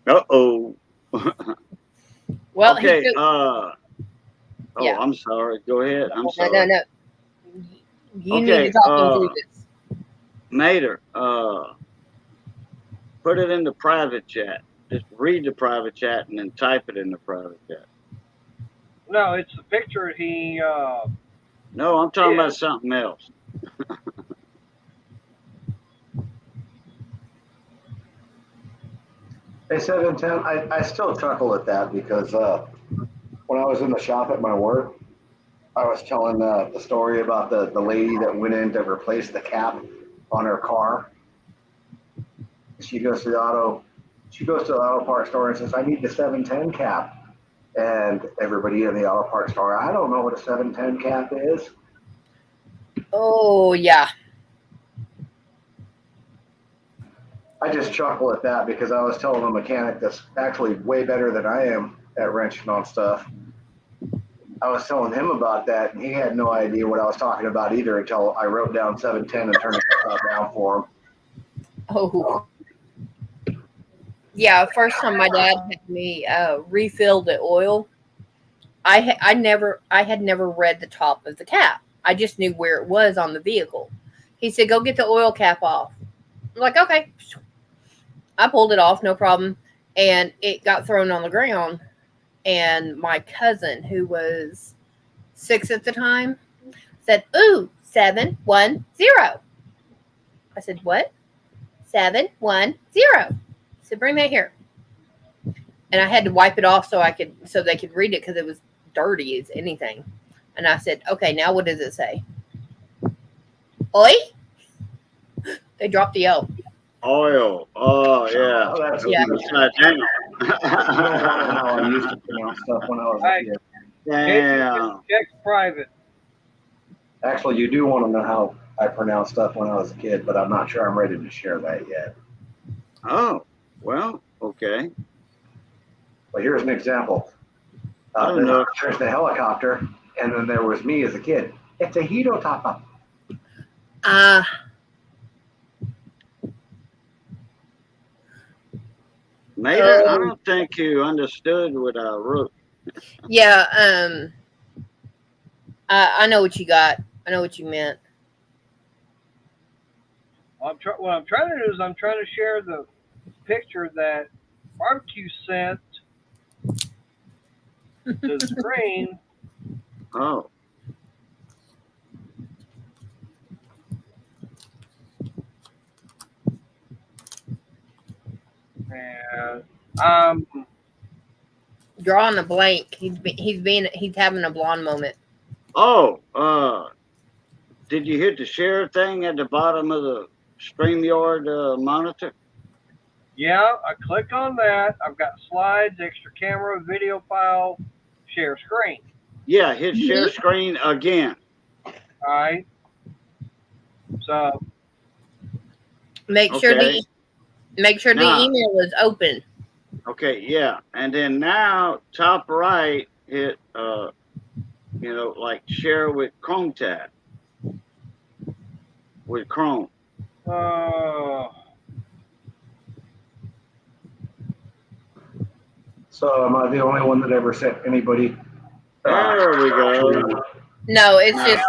Uh-oh. Well, Okay, he took, yeah. I'm sorry. Go ahead. I'm sorry. no. You need Okay, to talk him through this. Mater, put it in the private chat. Just read the private chat and then type it in the private chat. No, it's the picture he. No, I'm talking Yeah. about something else. Hey, 710, I still chuckle at that because when I was in the shop at my work, I was telling the story about the lady that went in to replace the cap on her car. She goes to the auto parts store and says, I need the 710 cap. And everybody in the auto parts store, I don't know what a 710 cap is. Oh, yeah. I just chuckle at that because I was telling a mechanic that's actually way better than I am at wrenching on stuff. I was telling him about that, and he had no idea what I was talking about either until I wrote down 710 and turned it down for him. Oh. Yeah, first time my dad had me refill the oil, I had never read the top of the cap. I just knew where it was on the vehicle. He said, go get the oil cap off. I'm like, okay. I pulled it off, no problem. And it got thrown on the ground. And my cousin, who was 6 at the time, said, ooh, 710. I said, what? 710. I said, bring that here. And I had to wipe it off so they could read it because it was dirty as anything. And I said, okay, now what does it say? Oi? They dropped the O. Oil. Oh, yeah. Oh, that's Yeah. Upside down. how I used to pronounce stuff when I was a kid. Damn. Check's private. Actually, you do want to know how I pronounced stuff when I was a kid, but I'm not sure I'm ready to share that yet. Oh, well, okay. But here's an example. I don't know. There's the helicopter, and then there was me as a kid. It's a Hito Tapa. Mater, I don't think you understood what I wrote. Yeah. I know what you got. I know what you meant. What I'm trying to do is I'm trying to share the picture that Barbecue sent to the screen. Oh. And Drawing a blank. He's having a blonde moment. Oh, did you hit the share thing at the bottom of the StreamYard monitor? yeah, I click on that. I've got slides, extra camera, video file, share screen. Yeah, hit share screen again. All right. So Make sure Okay. the Now- email is open. Okay, yeah. And then now, top right, hit, like share with Chrome tab. With Chrome. So am I the only one that ever sent anybody? There we go. No, it's No. just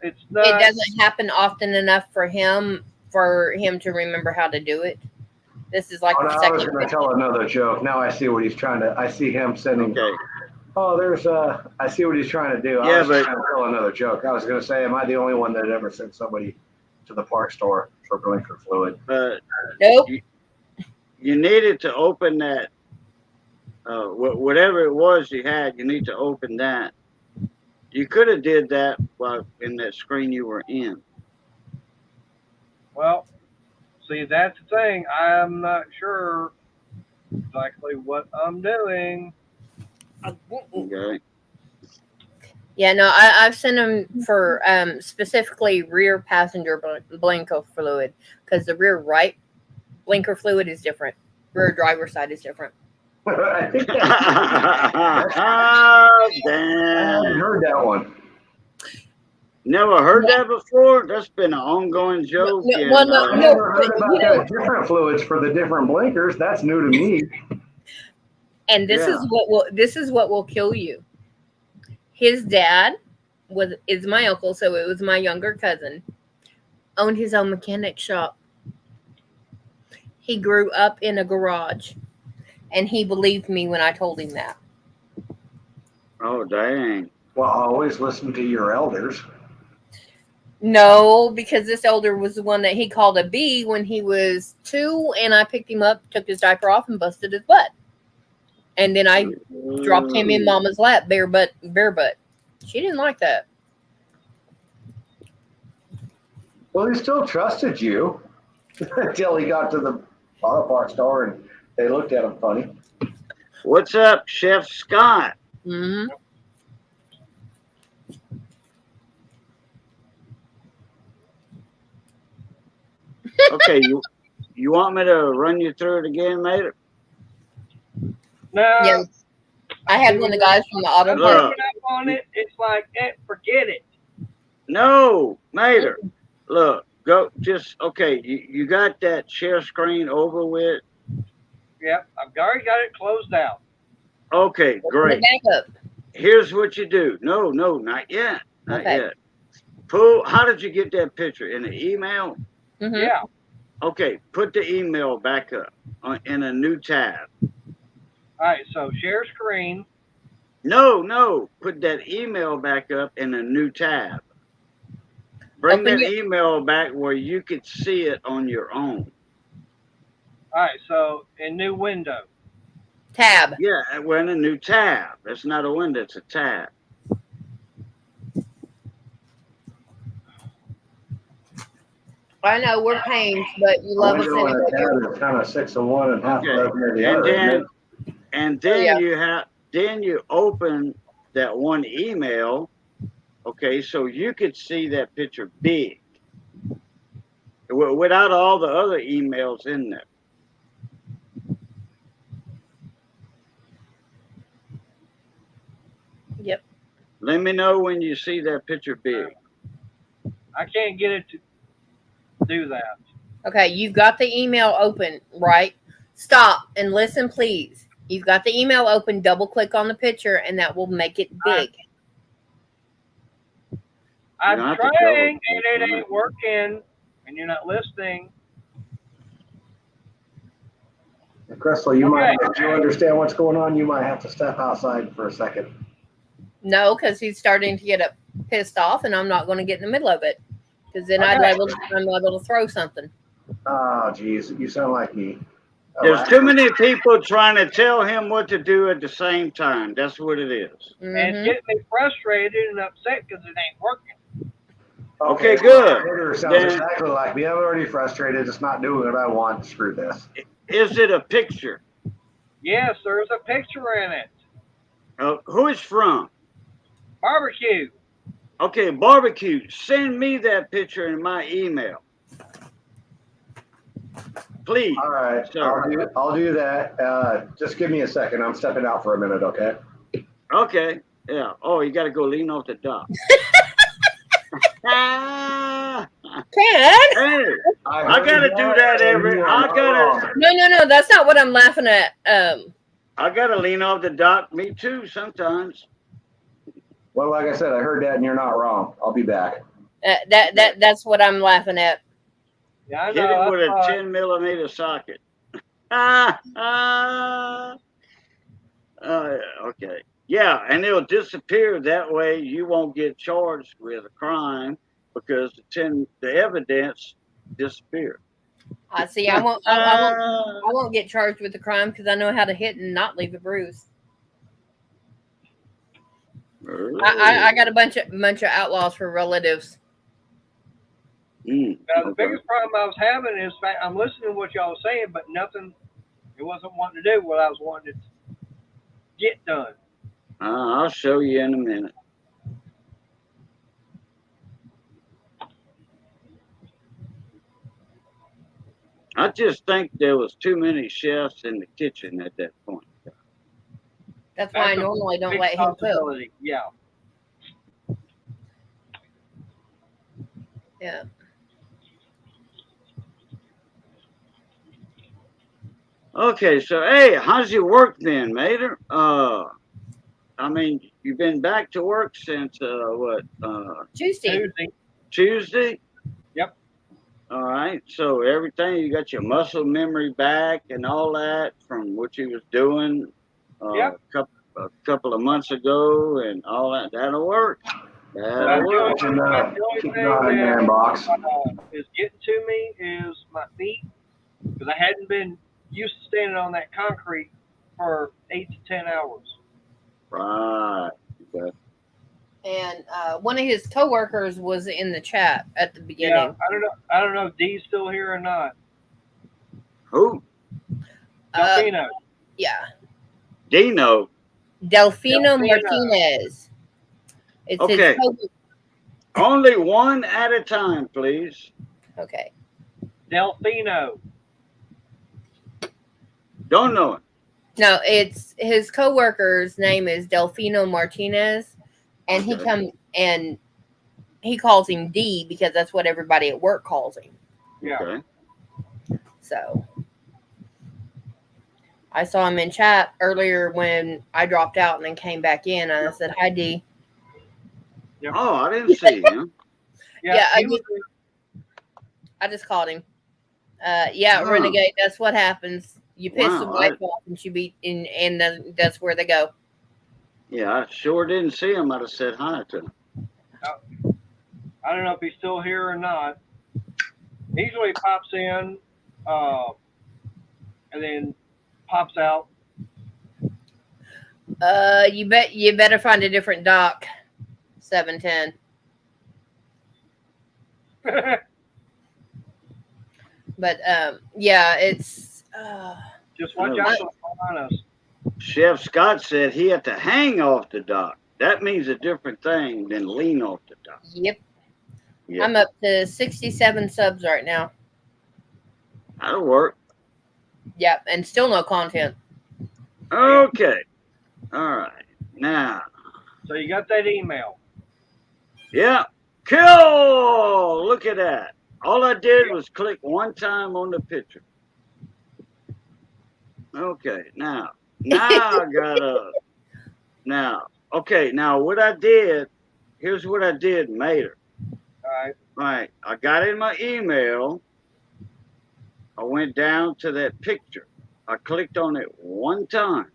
it's not. it doesn't happen often enough for him to remember how to do it. This is like Oh, no, the I was second. going to tell another joke. Now I see what he's trying to. I see him sending. Okay. Oh, there's I see what he's trying to do. Yeah, I was but- trying to tell another joke. I was going to say, am I the only one that ever sent somebody to the park store for blinker fluid? But Nope. you needed to open that, whatever it was you had, you need to open that. You could have did that while in that screen you were in. Well, see, that's the thing. I'm not sure exactly what I'm doing. Okay. Yeah, no, I've sent them for specifically rear passenger blinker fluid because the rear right blinker fluid is different. Rear driver side is different. I think that's, Oh, I damn. haven't heard that one. Never heard that before? That's been an ongoing joke. No, and, well, no, I no. never heard but, about you know- the different fluids for the different blinkers. That's new to me. And this Yeah. is what will kill you. His dad is my uncle, so it was my younger cousin. Owned his own mechanic shop. He grew up in a garage, and he believed me when I told him that. Oh, dang. Well, always listen to your elders. No, because this elder was the one that he called a B when he was 2, and I picked him up, took his diaper off, and busted his butt. And then I dropped him in Mama's lap, bare butt. She didn't like that. Well, he still trusted you until he got to the auto parts store and they looked at him funny. What's up, Chef Scott? Hmm. Okay, you want me to run you through it again, mate? No, Yeah. I had one of the guys from the auto I'm Look. park. picking up on it. It's like, forget it. No, Mater. Look, go. Just okay. You got that share screen over with. Yep, I've already got it closed out. Okay, great. Back up. Here's what you do. No, not yet. Not Okay. yet. Pull. How did you get that picture in the email? Hmm. Yeah. Okay, put the email back up in a new tab. All right, so share screen. No, put that email back up in a new tab. Bring Open that your- email back where you could see it on your own. All right, so in new window. Tab. Yeah, we're in a new tab. It's not a window, it's a tab. I know we're pains, but you love us Window and a anyway. tab is kind of 6 of one and half a Okay. dozen of the And other. isn't then it? and then Yeah. you open that one email, okay, so you could see that picture big without all the other emails in there. Yep. Let me know when you see that picture big. I can't get it to do that. Okay, you've got the email open, right? Stop and listen, please. You've got the email open, double click on the picture, and that will make it big. I'm You don't have to trying, double and click it on ain't it. working, and you're not listening. Crystal, you might, if you understand what's going on, you might have to step outside for a second. No, because he's starting to get pissed off, and I'm not going to get in the middle of it. Because then I'm Okay. liable to throw something. Oh, geez, you sound like me. There's too many people trying to tell him what to do at the same time. That's what it is. And it's Mhm. getting me frustrated and upset because it ain't working. Okay, good. It sounds Then- exactly like me. I'm already frustrated. It's not doing what I want. Screw this. Is it a picture? Yes, there's a picture in it. Who it's from? Barbecue. Okay, barbecue. Send me that picture in my email, please. All right, Sure. I'll do that. Just give me a second. I'm stepping out for a minute, okay? Okay. Yeah. Oh, you got to go lean off the dock. Ah, Ken? hey, I gotta do that No. That's not what I'm laughing at. I gotta lean off the dock. Me too. Sometimes. Well, like I said, I heard that, and you're not wrong. I'll be back. That's what I'm laughing at. Yeah, I Hit know. it with a that's fine. 10mm socket. Okay. Yeah, and it'll disappear. That way, you won't get charged with a crime because the evidence disappeared. I see. I won't get charged with the crime because I know how to hit and not leave a bruise. I got a bunch of outlaws for relatives. Now, the Okay. biggest problem I was having is I'm listening to what y'all was saying, but nothing. It wasn't wanting to do what I was wanting to get done. I'll show you in a minute. I just think there was too many chefs in the kitchen at that point. That's why I That's a normally don't big let him cook. possibility. Yeah. Yeah. Okay, so hey, how's your work then, Mater? I mean, you've been back to work since what? Tuesday. Tuesday? Yep. All right. So everything, you got your muscle memory back and all that from what you was doing Yep. a couple of months ago and all that. That'll work. That'll work. Keep an eye in your that inbox. is getting to me is my feet because I hadn't been used to standing on that concrete for 8 to 10 hours. Right. Okay. And one of his coworkers was in the chat at the beginning. Yeah, I don't know if Dee's still here or not. Who? Delfino. Yeah. Dino. Delfino Delfino. Martinez. It's Okay. his coworker. Only one at a time, please. Okay. Delfino. Don't know it. No, it's his coworker's name is Delfino Martinez, and Okay. he calls him D because that's what everybody at work calls him. Yeah. Okay. So I saw him in chat earlier when I dropped out and then came back in, and I said, "Hi, D." Yep. Oh, I didn't see him. Yeah, he was- I just called him. Yeah, Oh. Renegade. That's what happens. You piss the Wow, wife off, and she beat, and then that's where they go. Yeah, I sure didn't see him. I'd have said hi to him. I don't know if he's still here or not. He usually pops in and then pops out. You better find a different doc. 710. But yeah, it's Just watch out for the piranhas. Chef Scott said he had to hang off the dock. that means a different thing than lean off the top. Yep. Yeah, I'm up to 67 subs right now. that'll work. Yep, and still no content. Okay. All right. Now, So you got that email. yeah. Cool. Look at that. All I did was click one time on the picture. Okay. Now I gotta. Now, okay. Now what I did. Here's what I did, Mater. All right. Right. I got in my email. I went down to that picture. I clicked on it one time,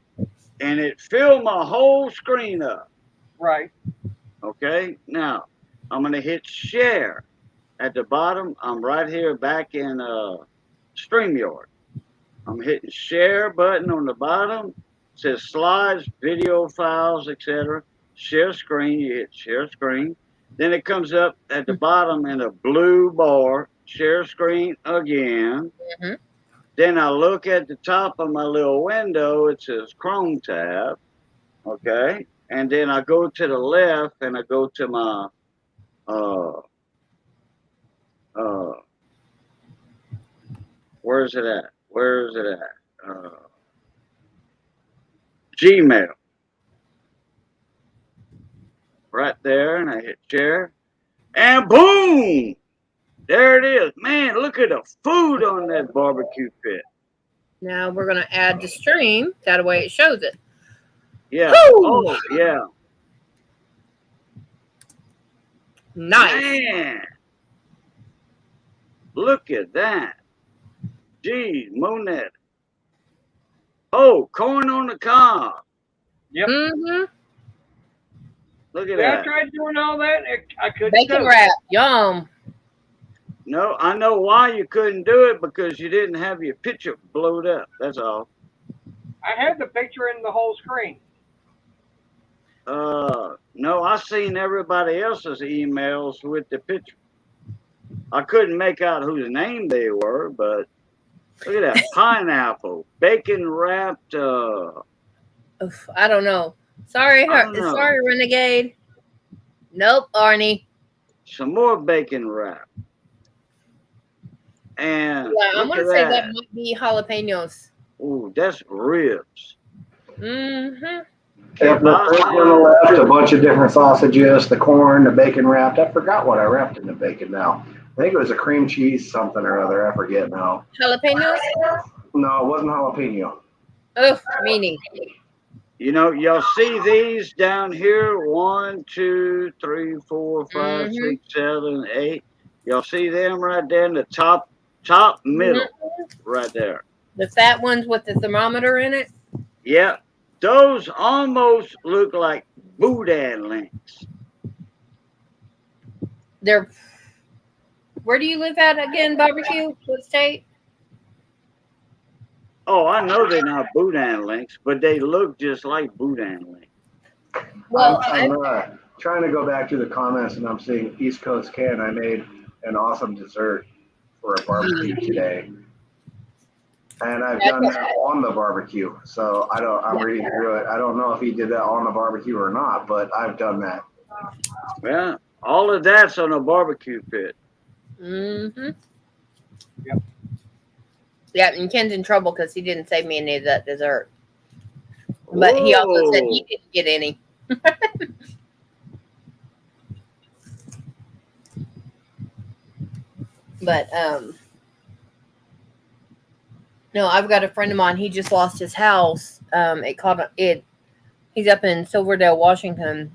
and it filled my whole screen up. Right. Okay. Now I'm gonna hit share. At the bottom, I'm right here back in StreamYard. I'm hitting share button on the bottom. It says slides, video files, etc. Share screen. You hit share screen. Then it comes up at the bottom in a blue bar. Share screen again. Mhm. Then I look at the top of my little window. It says Chrome tab. Okay. And then I go to the left and I go to my where's it at? Gmail. Right there, and I hit share. And boom! There it is. Man, look at the food on that barbecue pit. Now we're going to add the stream. That way it shows it. Yeah. Woo! Oh, yeah. Nice. Man. Look at that. Geez, Monet. Oh, corn on the cob. Yep. Mm-hmm. Look at Yeah, I that. tried doing all that. I couldn't Bacon do it. wrap. Yum. No, I know why you couldn't do it, because you didn't have your picture blowed up. That's all. I had the picture in the whole screen. No, I seen everybody else's emails with the picture. I couldn't make out whose name they were, but look at that. Pineapple, bacon wrapped, Oof, I don't know. Sorry, I don't know. sorry, Renegade. Nope, Arnie. some more bacon wrap. And Yeah, I'm look gonna at say that. that might be jalapenos. Ooh, that's ribs. Mm-hmm. Yep, the first one on the left, a bunch of different sausages, the corn, the bacon wrapped. I forgot what I wrapped in the bacon now. I think it was a cream cheese something or other. I forget now. Jalapenos? No, it wasn't jalapeno. Oh, meanie. You know, y'all see these down here? 1, 2, 3, 4, 5, 6, 7, 8. Y'all see them right there in the top middle, right there. The fat ones with the thermometer in it? Yeah, those almost look like boudin links. They're. Where do you live at again, barbecue? What state? Oh, I know they're not boudin links, but they look just like boudin links. Well, I'm trying to go back to the comments, and I'm seeing East Coast Can. I made an awesome dessert for a barbecue today, and I've done that on the barbecue. So I'm reading through it. I don't know if he did that on the barbecue or not, but I've done that. Yeah, all of that's on a barbecue pit. mm-hmm. Yep. Yeah, and Ken's in trouble because he didn't save me any of that dessert. But he also said he didn't get any. But no, I've got a friend of mine. He just lost his house. He's up in Silverdale, Washington,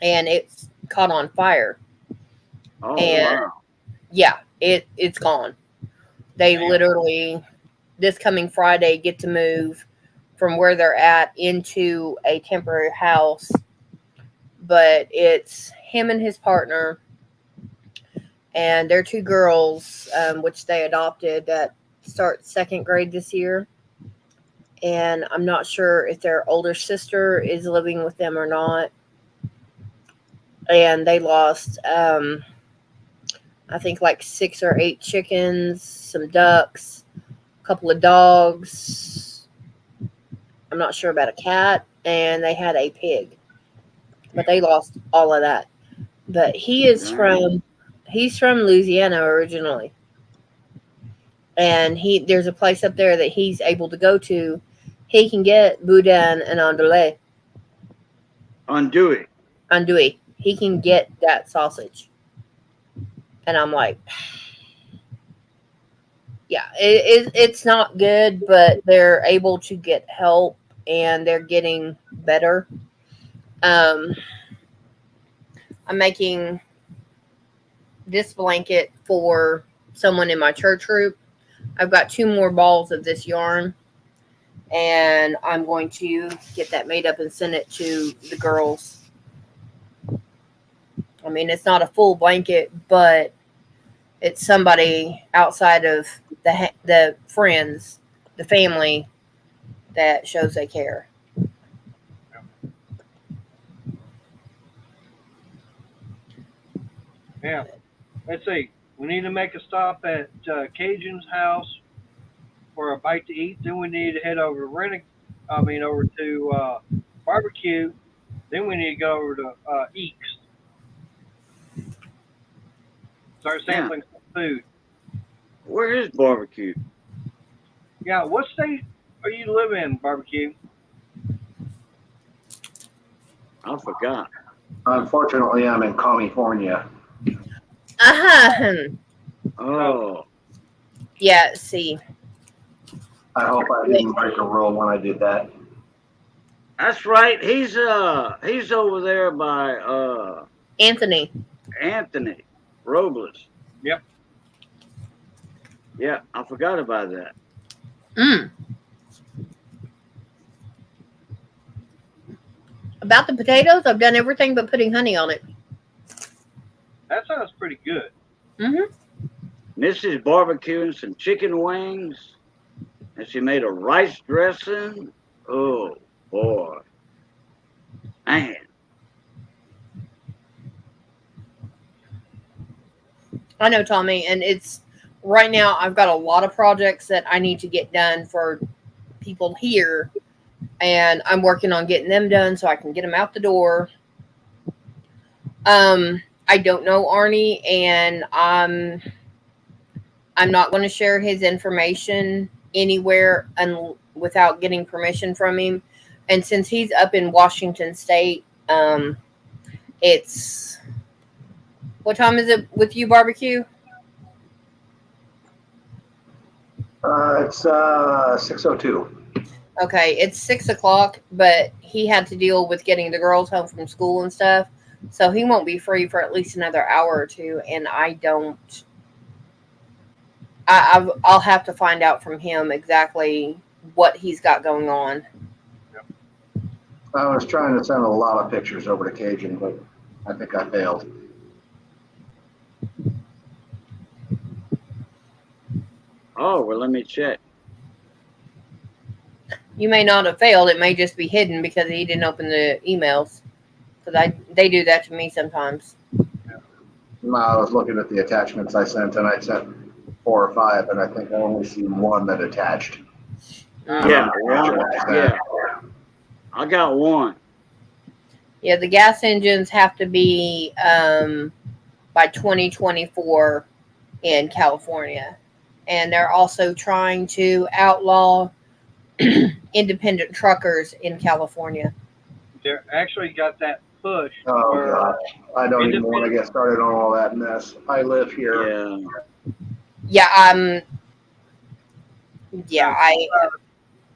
and it's caught on fire. Oh, And- wow. Yeah, it's gone. They literally this coming Friday get to move from where they're at into a temporary house. But it's him and his partner and their 2 girls, which they adopted, that start 2nd grade this year. And I'm not sure if their older sister is living with them or not. And they lost, I think, like 6 or 8 chickens, some ducks, a couple of dogs. I'm not sure about a cat. And they had a pig. but they lost all of that. But he's from Louisiana originally, and there's a place up there that he's able to go to. He can get boudin and andouille. Andouille. He can get that sausage, and I'm like, yeah, it's not good, but they're able to get help, and they're getting better. I'm making this blanket for someone in my church group. I've got 2 more balls of this yarn, and I'm going to get that made up and send it to the girls. I mean, it's not a full blanket, but it's somebody outside of the friends, the family, that shows they care. Yeah. Let's see. We need to make a stop at Cajun's house for a bite to eat. Then we need to head over to over to barbecue. Then we need to go over to Eeks. Start sampling some food. Where is barbecue? Yeah. What state are you living in, barbecue? I forgot. Unfortunately, I'm in California. Oh, Yeah, see. I hope I didn't break a rule when I did that. that's right. He's over there by Anthony. Anthony Robles. Yep. Yeah, I forgot about that. About the potatoes, I've done everything but putting honey on it. That sounds pretty good. Mrs. barbecuing some chicken wings, and she made a rice dressing. Oh boy, man! I know, Tommy, and it's right now. I've got a lot of projects that I need to get done for people here, and I'm working on getting them done so I can get them out the door. I don't know Arnie, and I'm not going to share his information anywhere without getting permission from him. And since he's up in Washington State, it's what time is it with you, barbecue? It's 6:02. Okay, it's 6:00, but he had to deal with getting the girls home from school and stuff. So he won't be free for at least another hour or two, and I'll have to find out from him exactly what he's got going on. I was trying to send a lot of pictures over to Cajun, but I think I failed. Oh well, let me check. You may not have failed. It may just be hidden because he didn't open the emails. Because they do that to me sometimes. No, I was looking at the attachments I sent, and I sent 4 or 5, and I think I only see one that attached. Yeah, yeah. I got one. Yeah, the gas engines have to be by 2024 in California. And they're also trying to outlaw independent truckers in California. They're actually got that push. Oh, gosh. I don't even want to get started on all that mess. I live here. Yeah.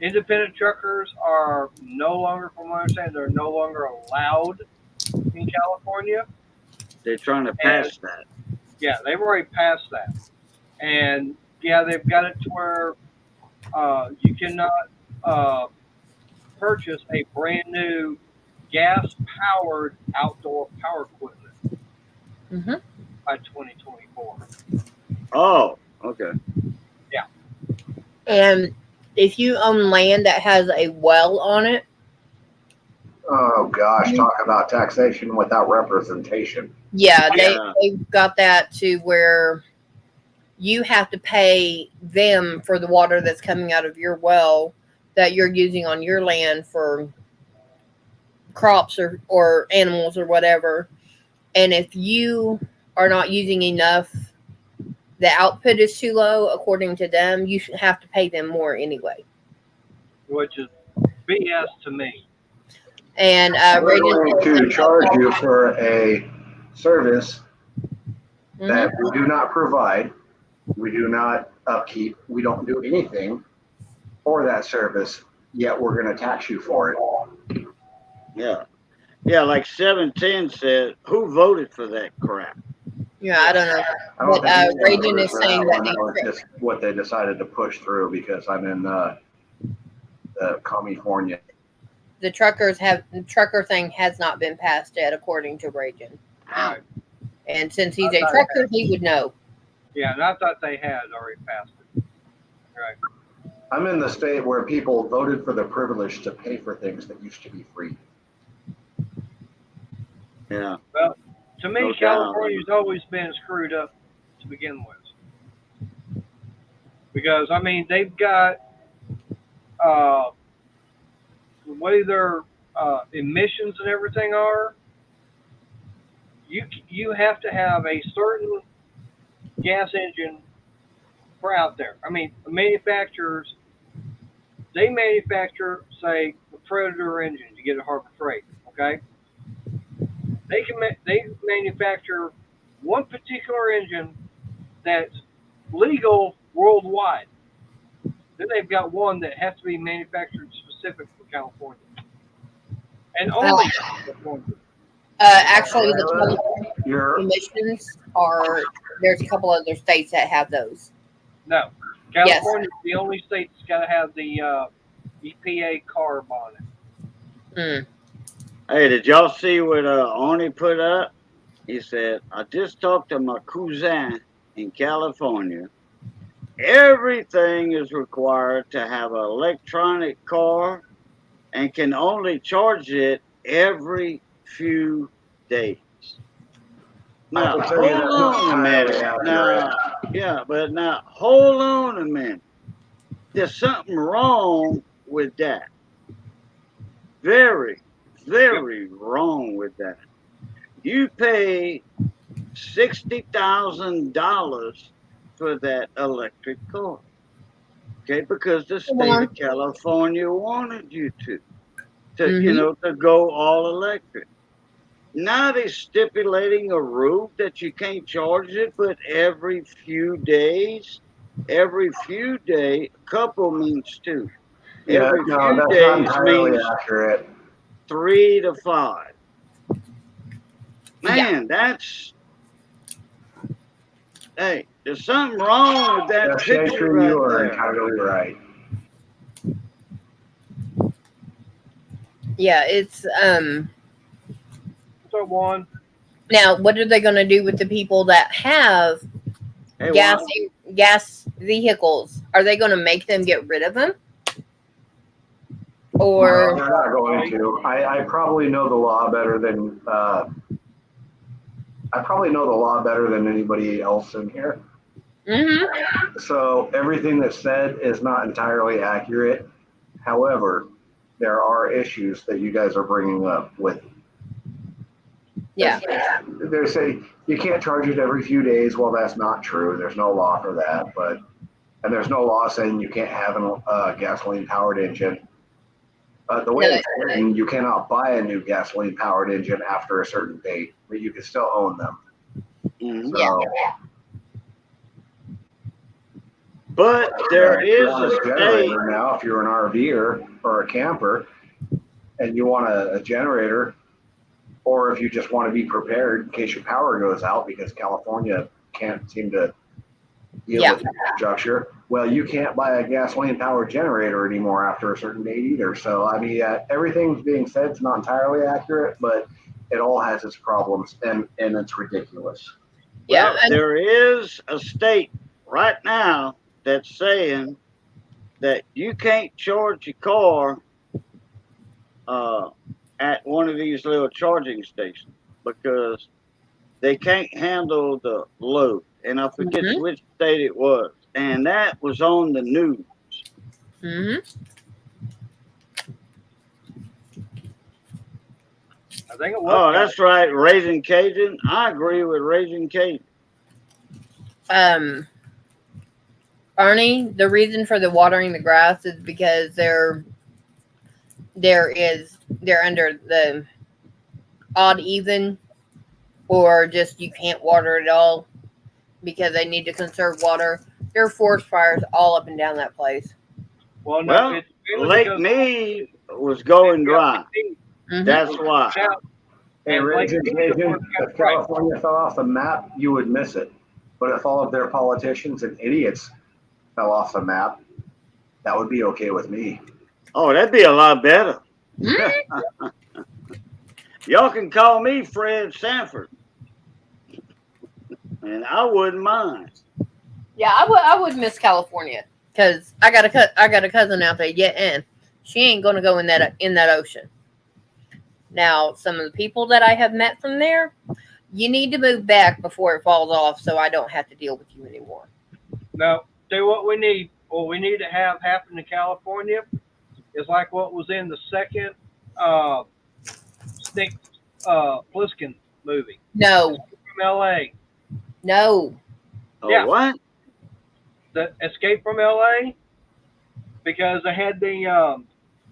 Independent truckers are no longer, from what I understand, they're no longer allowed in California. They're trying to pass that. Yeah, they've already passed that. And, yeah, they've got it to where you cannot purchase a brand new gas-powered outdoor power equipment by 2024. Oh, okay. Yeah. And if you own land that has a well on it. Oh, gosh. Talk about taxation without representation. Yeah, they've got that to where you have to pay them for the water that's coming out of your well that you're using on your land for crops or animals or whatever. And if you are not using enough, the output is too low, according to them, you should have to pay them more anyway. Which is BS to me. And We're going to charge you for a service that we do not provide, we do not upkeep, we don't do anything for that service, yet we're going to tax you for it. Yeah. Yeah, like 710 said, who voted for that crap? Yeah, I don't know. I don't But think anyone Ragin voted is for saying that that one. That was just what they decided to push through because I'm in California. the trucker thing has not been passed yet, according to Ragin. Right. And since he's a trucker, he would know. Yeah, and I thought they had already passed it. Right. I'm in the state where people voted for the privilege to pay for things that used to be free. Yeah. Well, to me, No doubt. California's always been screwed up to begin with. Because, I mean, they've got the way their emissions and everything are. You have to have a certain gas engine for out there. I mean, manufacturers, they manufacture, say, the Predator engine you get at Harbor Freight, okay? They manufacture one particular engine that's legal worldwide. Then they've got one that has to be manufactured specific for California, and only California. Actually, the California You're emissions are, there's a couple other states that have those. No, California's the only state that's got to have the EPA CARB on it. Hey, did y'all see what Arnie put up? He said, I just talked to my cousin in California. Everything is required to have an electronic car and can only charge it every few days. Now, I can tell you hold that's not on a minute. entirely Now, yeah, but now, hold on a minute. There's something wrong with that. Very, very wrong with that. You pay $60,000 for that electric car. Okay, because the state of California wanted you to to go all electric. Now they're stipulating a rule that you can't charge it, but every few days. Every few days, a couple means two. Yeah, Every no, few that's not days entirely means accurate. 3 to 5. Man, that's. Hey, there's something wrong with that Yes, picture Jason, right you are there. entirely right. Yeah, it's So one, now what are they going to do with the people that have Hey, gas vehicles? Are they going to make them get rid of them? No, Or they're not going to. I probably know the law better than anybody else in here. So everything that's said is not entirely accurate. However, there are issues that you guys are bringing up with. yeah, They say you can't charge it every few days. Well, that's not true. There's no law for that, and there's no law saying you can't have a gasoline-powered engine. The way it's written, you cannot buy a new gasoline-powered engine after a certain date, but you can still own them. So, But there if you is want a state. generator now. If you're an RVer or a camper, and you want a generator, or if you just want to be prepared in case your power goes out because California can't seem to deal with infrastructure. Well, you can't buy a gasoline-powered generator anymore after a certain date either. So, I mean, everything's being said is not entirely accurate, but it all has its problems, and it's ridiculous. yeah. Well, there is a state right now that's saying that you can't charge your car at one of these little charging stations because they can't handle the load. And I forget which state it was. And that was on the news. I think it was. Oh, that's right. Raising Cajun. I agree with Raising Cajun. Arnie, the reason for the watering the grass is because they're under the odd even, or just you can't water it all because they need to conserve water. There are forest fires all up and down that place. Well, no, Well, it's really Lake because- Mead was going dry. Mhm. That's why. Now, Hey, and like, Raging Cajun, if California fell off the map, you would miss it. But if all of their politicians and idiots fell off the map, that would be okay with me. Oh, that'd be a lot better. Mm. Y'all can call me Fred Sanford. And I wouldn't mind. Yeah, I would miss California because I got a cousin out there. Yeah, and she ain't gonna go in that ocean. Now, some of the people that I have met from there, you need to move back before it falls off, so I don't have to deal with you anymore. no, tell you what we need. What we need to have happen in California is like what was in the second Snake Plissken movie No, from L.A. no. Oh, Yeah. what? The Escape from L.A. because they had the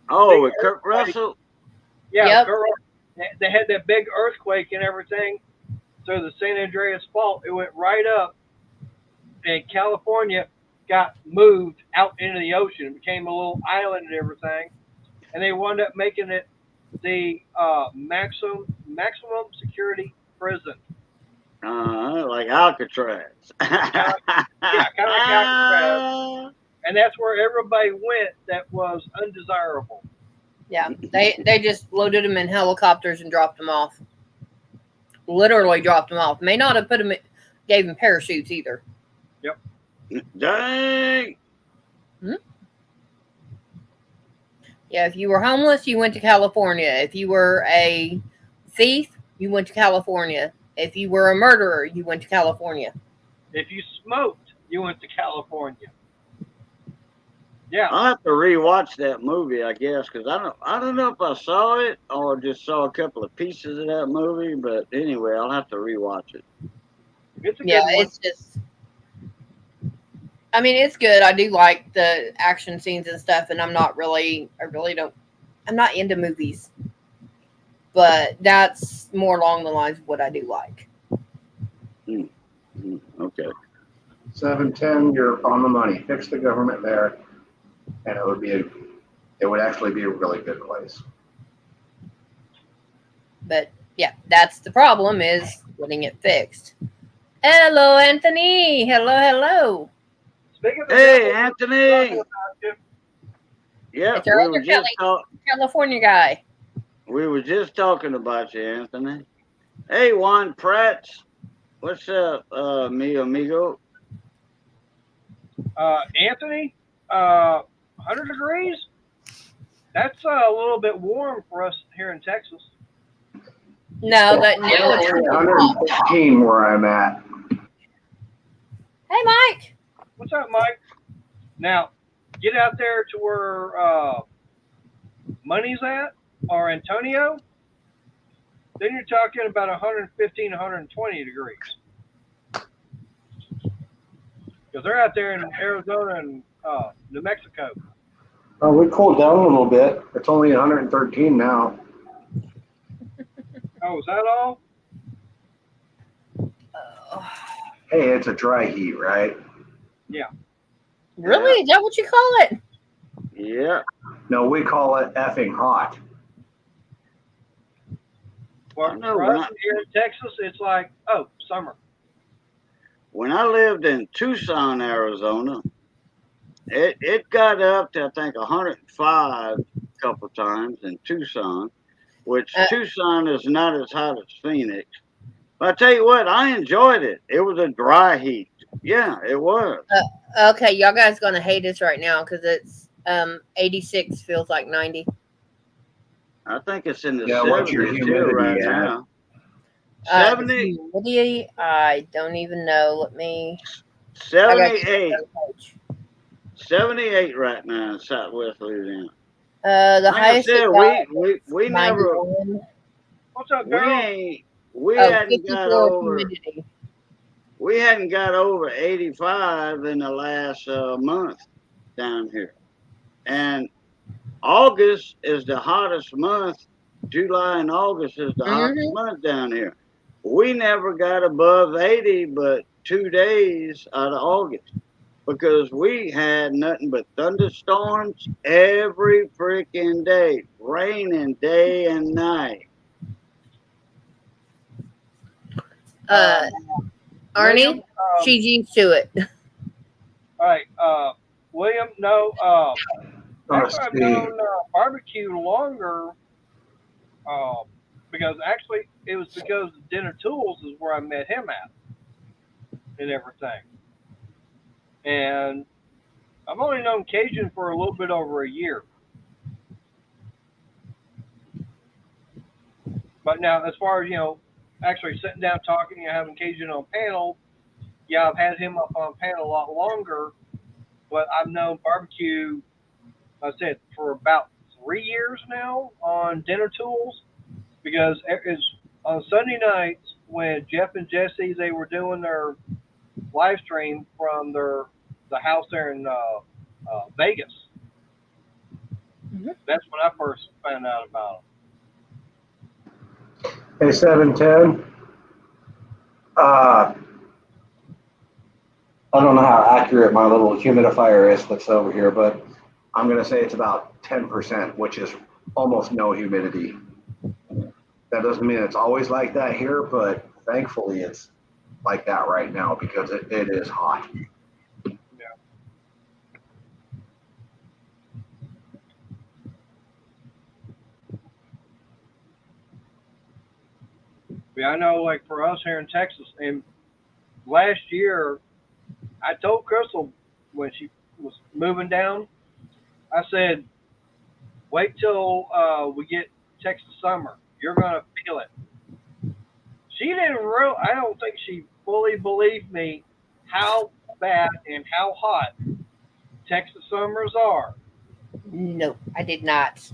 Oh, with Kurt Russell? Yep. they had that big earthquake and everything. So the San Andreas Fault, it went right up, and California got moved out into the ocean. It became a little island and everything, and they wound up making it the maximum security prison. Like Alcatraz. Yeah, kind of like Alcatraz. And that's where everybody went that was undesirable. Yeah, they just loaded them in helicopters and dropped them off. Literally dropped them off. May not have gave them parachutes either. Dang. Yeah, if you were homeless, you went to California. If you were a thief, you went to California. If you were a murderer, you went to California. If you smoked, you went to California. Yeah. I'll have to rewatch that movie, I guess, because I don't know if I saw it or just saw a couple of pieces of that movie. But anyway, I'll have to rewatch it. It's a good Yeah, one. it's just. I mean, it's good. I do like the action scenes and stuff, and I'm not into movies. But that's more along the lines of what I do like. Okay. 710, you're on the money. Fix the government there, and it would actually be a really good place. But yeah, that's the problem, is getting it fixed. Hello, Anthony. Hello. Speaking of the Hey, devil, Anthony. Yeah, It's our other California guy. we were just talking about you, Anthony. Hey, Juan Prats. What's up, mi amigo? Anthony, 100 degrees? That's a little bit warm for us here in Texas. No, that It's now only it's 115 where I'm at. Hey, Mike. What's up, Mike? Now, get out there to where Money's at, or Antonio. Then you're talking about 115, 120 degrees. Because they're out there in Arizona and New Mexico. Oh, we cooled down a little bit. It's only 113 now. Oh, is that all? Hey, it's a dry heat, right? Really? Is that what you call it? Yeah. No, we call it effing hot. Well, I know, for right? us here in Texas, it's like, oh, summer. When I lived in Tucson, Arizona, it got up to, I think, 105 a couple times in Tucson, which Tucson is not as hot as Phoenix. But I tell you what, I enjoyed it. It was a dry heat. Yeah, it was. Okay, y'all guys gonna hate us right now because it's 86 feels like 90. I think it's in the Yeah, what's your 70s too humidity right at? now. 70, Humidity, I don't even know. Let me. 78, 78 right now in Southwest Louisiana. The Like I highest. said, it got we was never 91. What's up, We girl? ain't we Oh, hadn't got 54 over humidity. we hadn't got over 85 in the last month down here. And August is the hottest month. July and August is the hottest month down here. We never got above 80 but 2 days out of August because we had nothing but thunderstorms every freaking day, raining day and night. Arnie, William, she's used to it. all right, William, no, Let's actually, I've see. known barbecue longer, because actually it was because Dinner Tools is where I met him at and everything. And I've only known Cajun for a little bit over a year. But now, as far as, actually sitting down talking and having Cajun on panel, yeah, I've had him up on panel a lot longer, but I've known barbecue, like I said, for about 3 years now on Dinner Tools, because it's on Sunday nights when Jeff and Jesse, they were doing their live stream from the house there in Vegas. That's when I first found out about them. Hey, 710. I don't know how accurate my little humidifier is that's over here, but I'm going to say it's about 10%, which is almost no humidity. That doesn't mean it's always like that here, but thankfully it's like that right now because it is hot. Yeah, I know, like for us here in Texas, and last year, I told Crystal when she was moving down, I said, wait till we get Texas summer. You're going to feel it. She didn't I don't think she fully believed me how bad and how hot Texas summers are. No, I did not.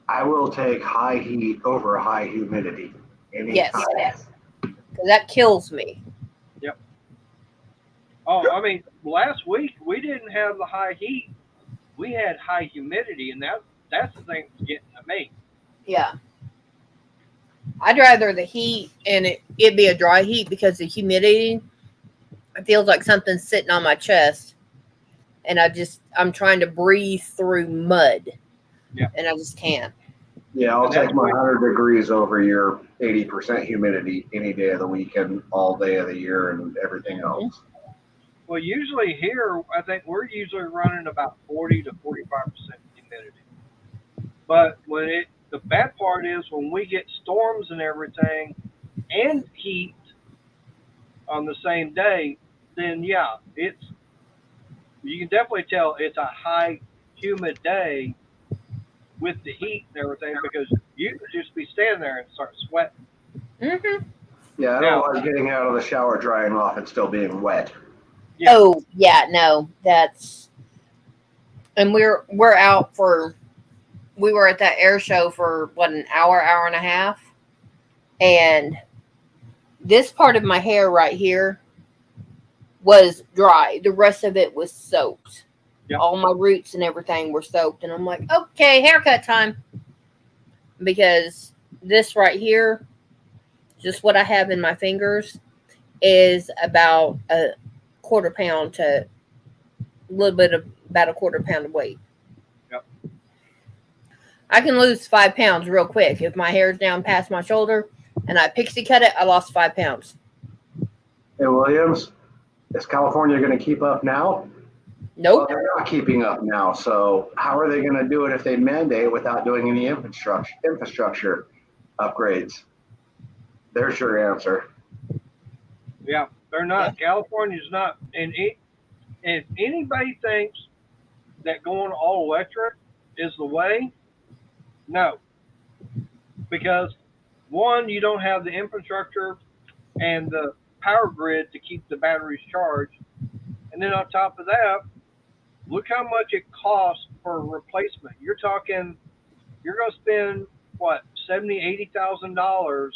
I will take high heat over high humidity anytime. Yes. Because that kills me. Yep. Oh, I mean, last week we didn't have the high heat. We had high humidity, and that's the thing that's getting to me. Yeah. I'd rather the heat and it be a dry heat because the humidity, it feels like something's sitting on my chest. And I'm trying to breathe through mud. Yeah. And I just can't. Yeah, I'll take my 100 degrees over your 80% humidity any day of the week and all day of the year and everything else. Well, usually here, I think we're usually running about 40 to 45% humidity. But the bad part is when we get storms and everything and heat on the same day, then yeah, you can definitely tell it's a high humid day with the heat and everything because you could just be standing there and start sweating. Mm-hmm. Yeah, I don't like getting out of the shower, drying off, and still being wet. Yeah. Oh, yeah, no. And we were at that air show for an hour and a half. And this part of my hair right here was dry. The rest of it was soaked. Yep. All my roots and everything were soaked. And I'm like, okay, haircut time. Because this right here, just what I have in my fingers, is about a quarter pound to a little bit of about a quarter pound of weight. Yep. I can lose 5 pounds real quick. If my hair's down past my shoulder and I pixie cut it, I lost 5 pounds. Hey, Williams, is California going to keep up now? Nope. Well, they're not keeping up now. So how are they going to do it if they mandate without doing any infrastructure upgrades? There's your answer. Yeah, they're not. Yeah. California's not. And if anybody thinks that going all electric is the way, no. Because one, you don't have the infrastructure and the power grid to keep the batteries charged. And then on top of that, look how much it costs for replacement. You're going to spend, what, $70,000-$80,000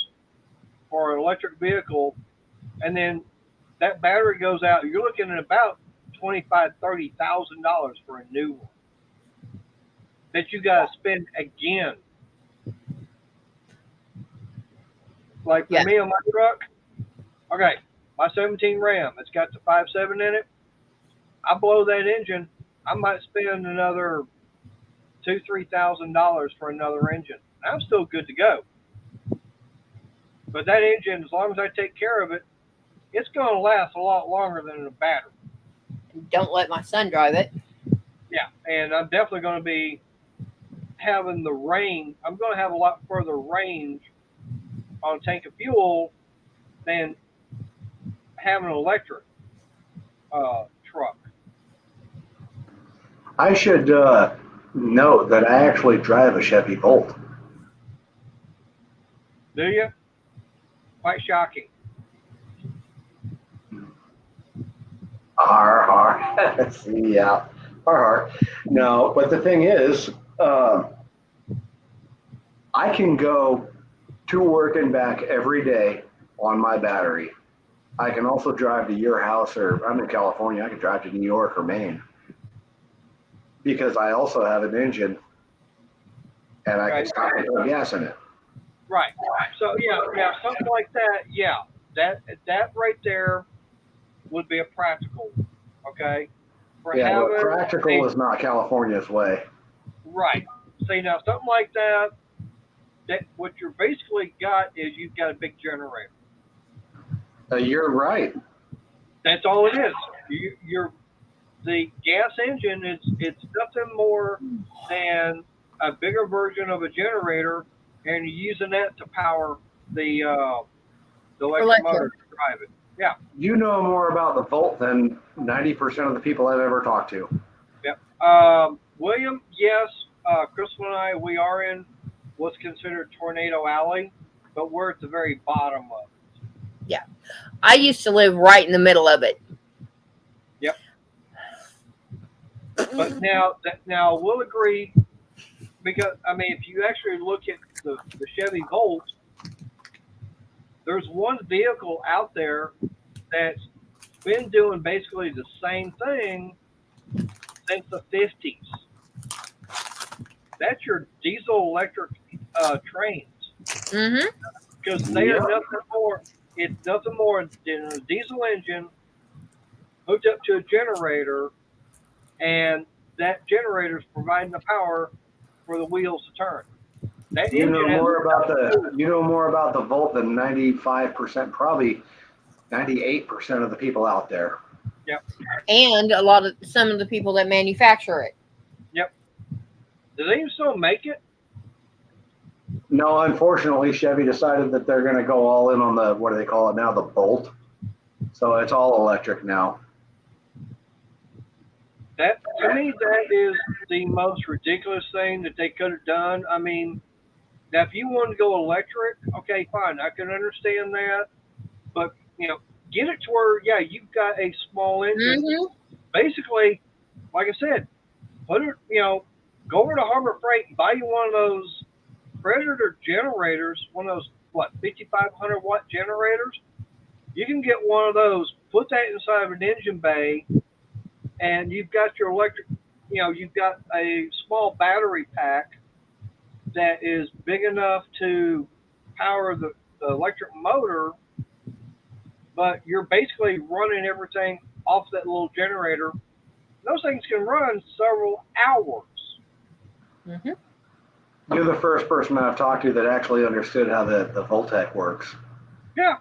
for an electric vehicle, and then that battery goes out, you're looking at about $25,000-$30,000 for a new one that you got to spend again. Like for Yeah. me on my truck, okay, my 17 Ram, it's got the 5.7 in it. I blow that engine, I might spend another $2,000-$3,000 for another engine. I'm still good to go. But that engine, as long as I take care of it, it's going to last a lot longer than a battery. Don't let my son drive it. Yeah, and I'm definitely going to be having the range. I'm going to have a lot further range on a tank of fuel than having an electric truck. I should note that I actually drive a Chevy Volt. Do you? Quite shocking. Har. Yeah. Har. No, but the thing is, I can go to work and back every day on my battery. I can also drive to your house, or I'm in California, I can drive to New York or Maine because I also have an engine and I can stop and put gas in it. Right. So yeah, something like that. Yeah, that right there would be a practical. Okay. For Yeah, having but practical is not California's way. right. See now, something like that. That what you're basically got is you've got a big generator. You're right. That's all it is. You're the gas engine. It's nothing more than a bigger version of a generator, and you're using that to power the electric motor to drive it. Yeah. You know more about the Volt than 90% of the people I've ever talked to. Yep. William, yes. Crystal and I, we are in what's considered Tornado Alley, but we're at the very bottom of it. I used to live right in the middle of it. Yep. But now we'll agree, because I mean, if you actually look at the Chevy Volt, there's one vehicle out there that's been doing basically the same thing since the 50s. That's your diesel electric trains, Mm-hmm. because they are nothing more. It's nothing more than a diesel engine hooked up to a generator, and that generator is providing the power for the wheels to turn. That You know engine more about the Volt than 95%, probably 98% of the people out there. And some of the people that manufacture it. Do they even still make it? No, unfortunately, Chevy decided that they're going to go all in on the, what do they call it now, the Bolt. So it's all electric now. That, to me, that is the most ridiculous thing that they could have done. I mean, now if you want to go electric, okay, fine, I can understand that. But get it to where, yeah, you've got a small engine. Mm-hmm. Basically, like I said, put it, go over to Harbor Freight and buy you one of those Predator generators, one of those, 5,500 watt generators. You can get one of those, put that inside of an engine bay, and you've got your electric, you've got a small battery pack that is big enough to power the electric motor, but you're basically running everything off that little generator. Those things can run several hours. Mm-hmm. You're the first person I've talked to that actually understood how the Voltec works. Yeah.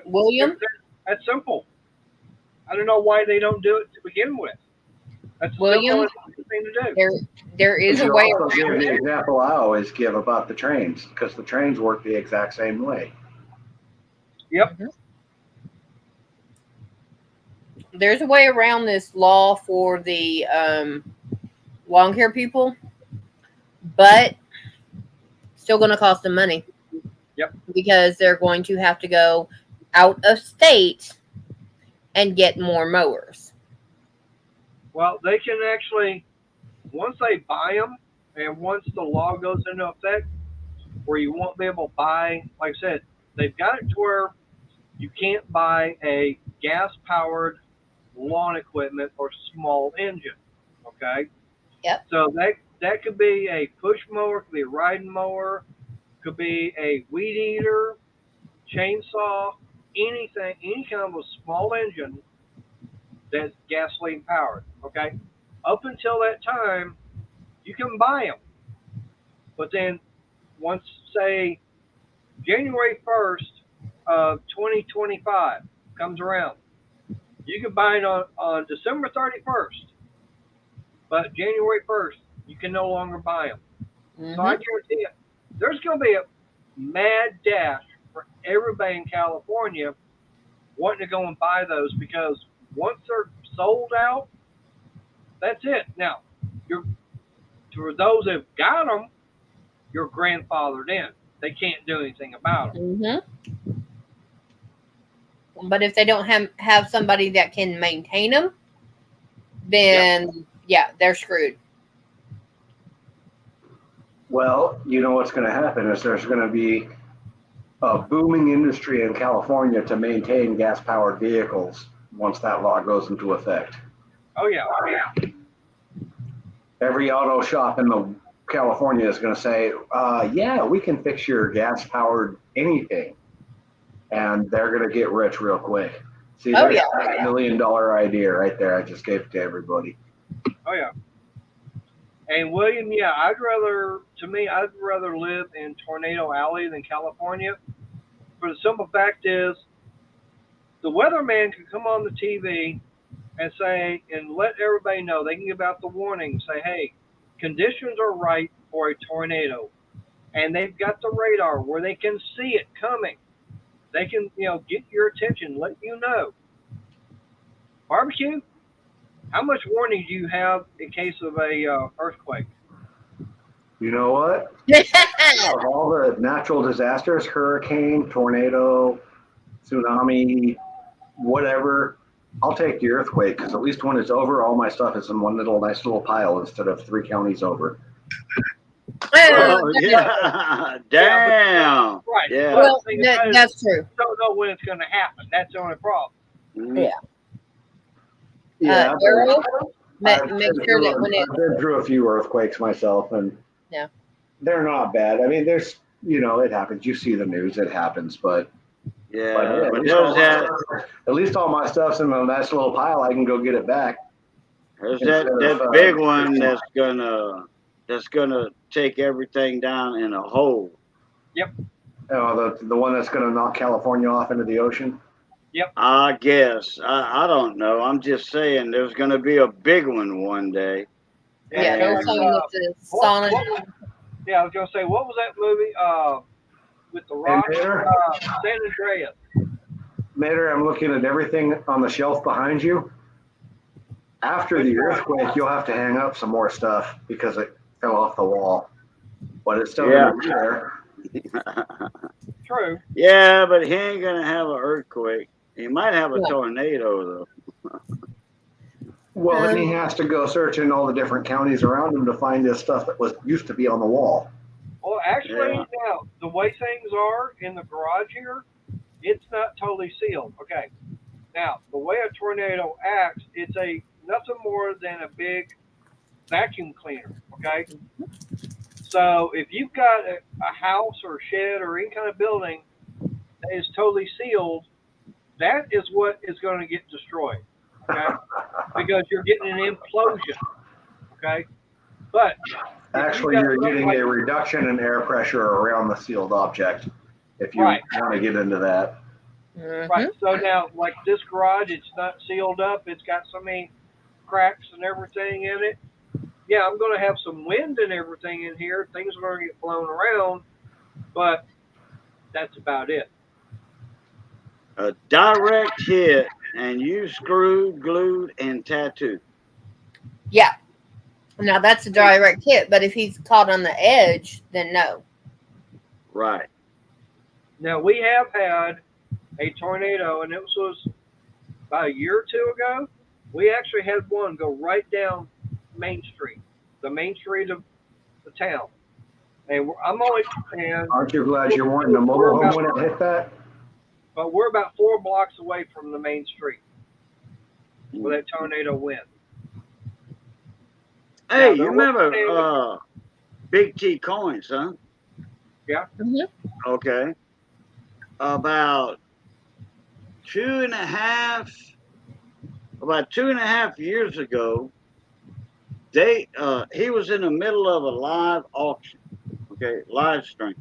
William? That's simple. I don't know why they don't do it to begin with. That's the William? simplest thing to do. There is a You way also give around the it. example I always give about the trains, because the trains work the exact same way. Yep. There's a way around this law for the long hair people, but still going to cost them money. Yep. Because they're going to have to go out of state and get more mowers. Well, they can actually, once they buy them and once the law goes into effect, where you won't be able to buy. Like I said, they've got it to where you can't buy a gas-powered lawn equipment or small engine. Okay. Yep. So that could be a push mower, could be a riding mower, could be a weed eater, chainsaw, anything, any kind of a small engine that's gasoline powered. Okay. Up until that time, you can buy them, but then once, say, January 1st of 2025 comes around, you can buy it on December 31st, but January 1st, you can no longer buy them. So I guarantee you, there's going to be a mad dash for everybody in California wanting to go and buy those, because once they're sold out, that's it. Now, for those that have got them, you're grandfathered in. They can't do anything about them. But if they don't have somebody that can maintain them, then yeah, they're screwed. Well, you know what's going to happen is there's going to be a booming industry in California to maintain gas-powered vehicles once that law goes into effect. Oh yeah, oh yeah. Every auto shop in the California is going to say, yeah, we can fix your gas-powered anything. And they're going to get rich real quick. See, Oh, that's yeah. a $1 million idea right there. I just gave it to everybody. Oh yeah. And William, yeah, I'd rather live in Tornado Alley than California. For the simple fact is, the weatherman can come on the TV and say, and let everybody know, they can give out the warning, say, hey, conditions are right for a tornado. And they've got the radar where they can see it coming. They can, get your attention, let you know. Barbecue, how much warning do you have in case of a earthquake? You know what? Of all the natural disasters, hurricane, tornado, tsunami, whatever, I'll take the earthquake, because at least when it's over, all my stuff is in one nice little pile instead of 3 counties over. Oh, yeah. Damn. Right. Yeah. But Well, the thing about it is, that's true. you don't know when it's going to happen. That's the only problem. Mhm. Yeah. Daryl, I've make been sure that through- when it, I've been through a few earthquakes myself, and Yeah. they're not bad. I mean, there's, it happens. You see the news, it happens, but Yeah, at but least all there's at least all my stuff's in a nice little pile. I can go get it back. that big one that's gonna take everything down in a hole. The one that's going to knock California off into the ocean. I guess. I don't know. I'm just saying there's gonna be a big one day. yeah, they're And- saying that the Sonic. Yeah, I was going to say, what was that movie with the rock? Mater? San Andreas. Mater, I'm looking at everything on the shelf behind you. After the earthquake, you'll have to hang up some more stuff because it fell off the wall. But it's still Yeah. going to be there. True. Yeah, but he ain't gonna have an earthquake. He might have a Yeah. tornado though. Well, then he has to go search in all the different counties around him to find this stuff that used to be on the wall. Well, actually, Yeah. now, the way things are in the garage here, it's not totally sealed. Okay. Now, the way a tornado acts, it's nothing more than a big vacuum cleaner. Okay. So if you've got a house or shed or any kind of building that is totally sealed, that is what is going to get destroyed. Okay. Because you're getting an implosion. Okay. But Actually, you're getting a reduction in air pressure around the sealed object, if you Right. want to get into that. Right. So now, like this garage, it's not sealed up. It's got so many cracks and everything in it. Yeah, I'm going to have some wind and everything in here. Things are going to get blown around, but that's about it. A direct hit and you screwed, glued, and tattooed. Yeah. Now that's a direct hit, but if he's caught on the edge, then no. Right. Now, we have had a tornado, and it was about a year or two ago. We actually had one go right down Main Street, the main street of the town. I'm only, and Aren't you glad you weren't in the mobile home when it hit that? but we're about 4 blocks away from the main street where that tornado went. Hey, Now, you remember Big T Coins, huh? Yeah. Mhm. Okay. About 2.5 years ago, he was in the middle of a live auction, okay, live stream,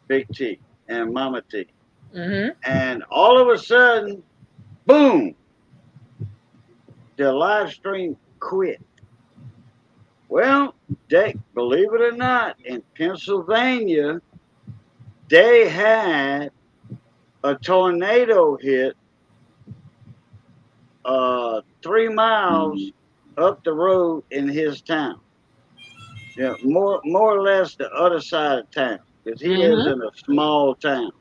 Big T and Mama T. Mhm. And all of a sudden, boom, the live stream quit. Well, believe it or not, in Pennsylvania, they had a tornado hit 3 miles up the road in his town. Yeah, more or less the other side of town, because he lives in a small town.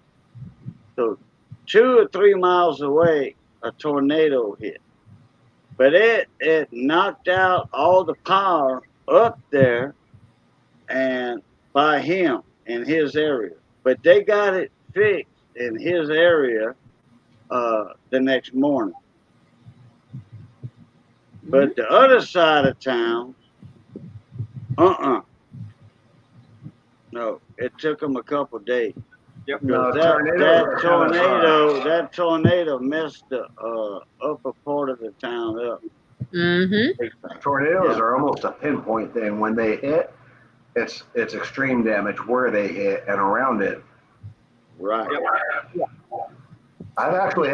So 2 or 3 miles away, a tornado hit. But it knocked out all the power up there and by him in his area. But they got it fixed in his area the next morning. But the other side of town, no, it took them a couple days. Yep. No, That tornado messed the upper part of the town up. Mhm. Tornadoes are almost a pinpoint thing. When they hit, it's extreme damage where they hit and around it. Right. Yep. I've actually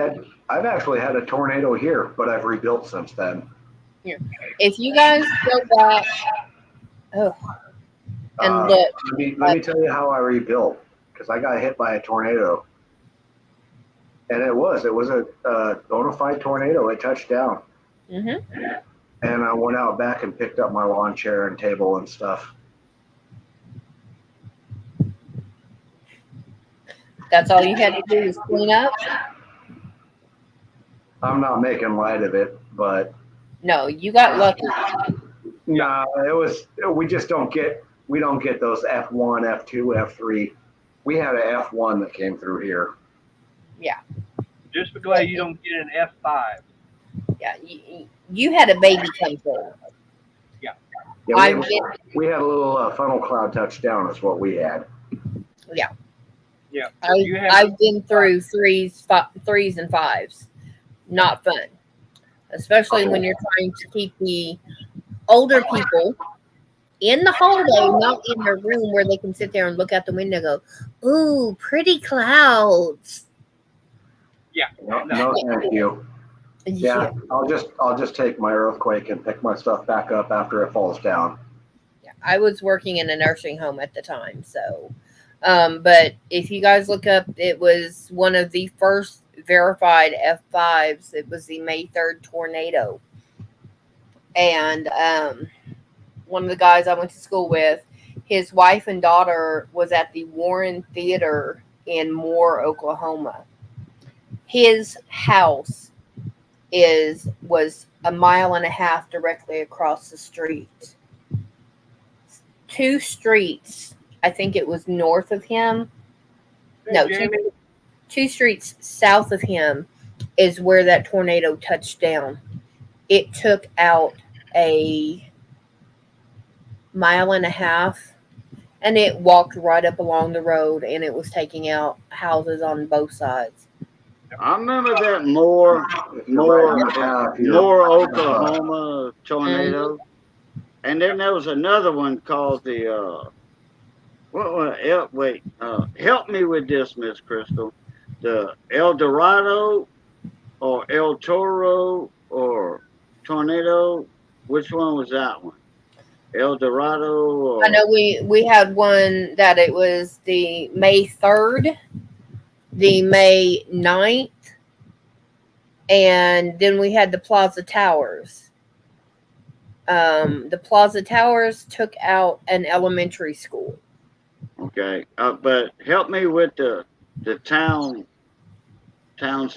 had a tornado here, but I've rebuilt since then. If you guys go back, and look, Let me tell you how I rebuilt, because I got hit by a tornado, and it was a bona fide tornado. It touched down, Mhm. and I went out back and picked up my lawn chair and table and stuff. That's all you had to do was clean up. I'm not making light of it, but No, you got lucky. no, we just don't get those F1, F2, F3. We had an F1 that came through here. Just be glad you don't get an F5. Yeah, you had a baby come through. Yeah, we had a little funnel cloud touchdown is what we had. Yeah. So you had I've been through threes and fives. Not fun, especially when you're trying to keep the older people in the hallway, not in their room where they can sit there and look out the window and go, "Ooh, pretty clouds." No, thank you. Yeah, I'll just take my earthquake and pick my stuff back up after it falls down. I was working in a nursing home at the time, so. But if you guys look up, it was one of the first verified F5s. It was the May 3rd tornado. And one of the guys I went to school with, his wife and daughter was at the Warren Theater in Moore, Oklahoma. His house was 1.5 miles directly across the street. 2 streets, I think it was north of him. No, two streets south of him is where that tornado touched down. It took out 1.5 miles, and it walked right up along the road, and it was taking out houses on both sides. I remember that Moore, Oklahoma tornado. And then there was another one called the help me with this, Miss Crystal. The El Dorado or El Toro or Tornado. Which one was that one? El Dorado or... I know we had one that it was the May 3rd, the May 9th, and then we had the Plaza Towers. The Plaza Towers took out an elementary school. Okay, but help me with the town's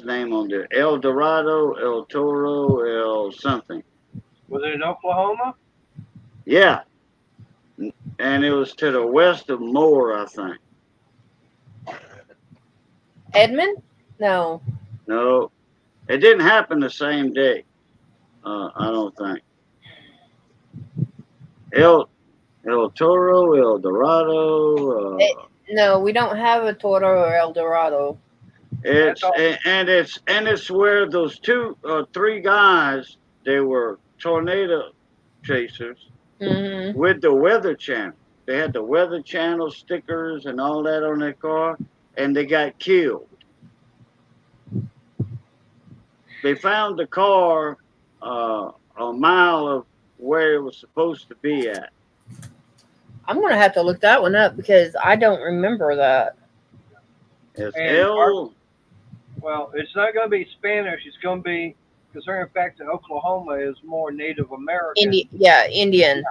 name on there. El Dorado, El Toro, El something. Was it in Oklahoma? Yeah. and it was to the west of Moore, I think. Edmund? No. No, it didn't happen the same day. I don't think. El Toro, El Dorado. No, we don't have a Toro or El Dorado. It's it's where those three guys, they were tornado chasers Mm-hmm. with the Weather Channel. They had the Weather Channel stickers and all that on their car, and they got killed. They found the car a mile of where it was supposed to be at. I'm gonna have to look that one up because I don't remember that. It's And well, it's not going to be Spanish. It's going to be, considering the fact that Oklahoma is more Native American. Indian.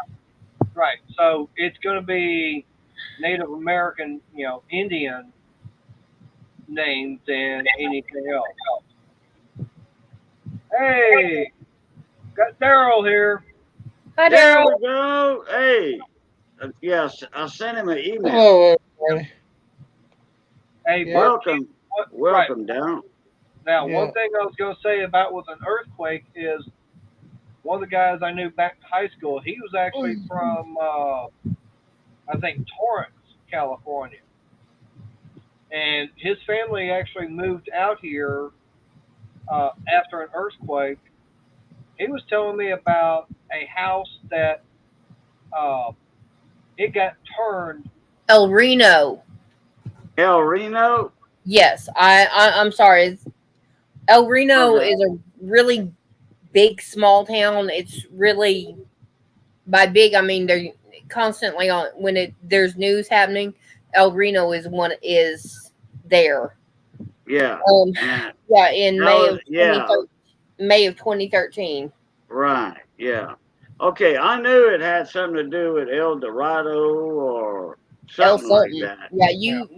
Right. So it's going to be Native American, Indian names than anything else. Hey, got Daryl here. Hi, There Daryl. we go. Hey, yes, I sent him an email. Hello, everybody. Hey, Yeah. Welcome, right. welcome down. Now, Yeah. one thing I was going to say about with an earthquake is one of the guys I knew back in high school, he was actually from, I think, Torrance, California. And his family actually moved out here after an earthquake. He was telling me about a house that it got turned. El Reno. El Reno. Yes, I'm sorry. El Reno Okay. is a really big small town. It's really, by big I mean they're constantly on when there's news happening. El Reno is there. Yeah. Yeah, in That May was- of 2013, May of 2013. Right. Yeah. Okay. I knew it had something to do with El Dorado or El something like something. that. Yeah,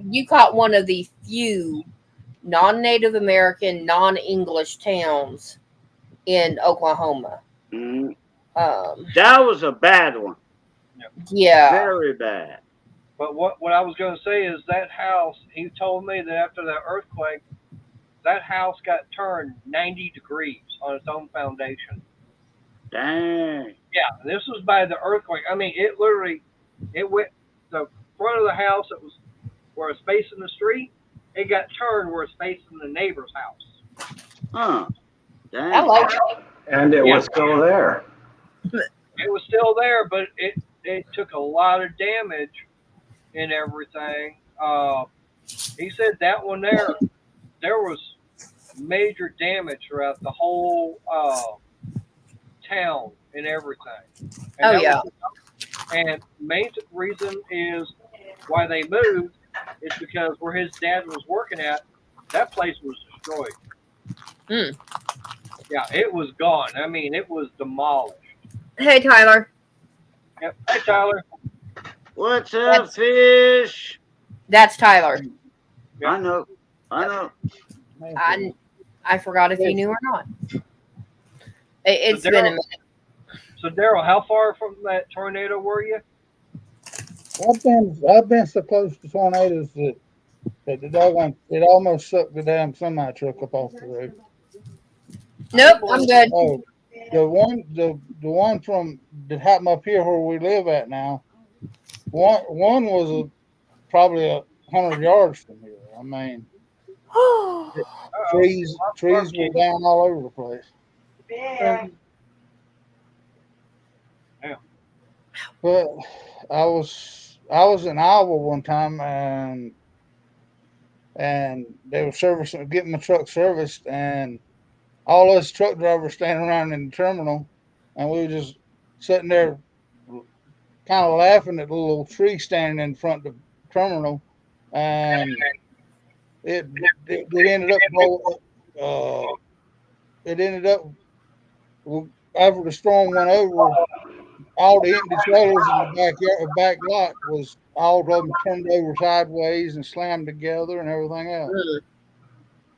you caught one of the few non-Native American, non-English towns in Oklahoma. Mhm. Um, That was a bad one. yeah. Very bad. But what I was going to say is that house, he told me that after that earthquake, that house got turned 90 degrees on its own foundation. Dang. Yeah, this was by the earthquake. I mean, it went the front of the house. It was where it's facing the street. It got turned where it's facing the neighbor's house. Huh. Dang. I like it. And it was still there. It was still there, but it took a lot of damage and everything. He said that one there was major damage throughout the whole town and everything. And Oh, that yeah. and main reason is why they moved is because where his dad was working at, that place was destroyed. Hmm. Yeah, it was gone. I mean, it was demolished. Hey, Tyler. Yep. Hey, Tyler. What's up, fish? That's Tyler. Yeah. I know. I forgot if you knew or not. It's been a minute. So, Daryl, how far from that tornado were you? I've been so close to tornadoes that the doggone it almost sucked the damn semi truck up off the road. Nope, I'm good. Oh, the one from that happened up here where we live at now. One was probably 100 yards from here. I mean, trees were down all over the place. Yeah. But I was in Iowa one time and they were getting my truck serviced, and all us truck drivers standing around in the terminal, and we were just sitting there kind of laughing at the little tree standing in front of the terminal, and it ended up blowing. It ended up after the storm went over, all the empty trailers in the back lot was all of them turned over sideways and slammed together and everything else.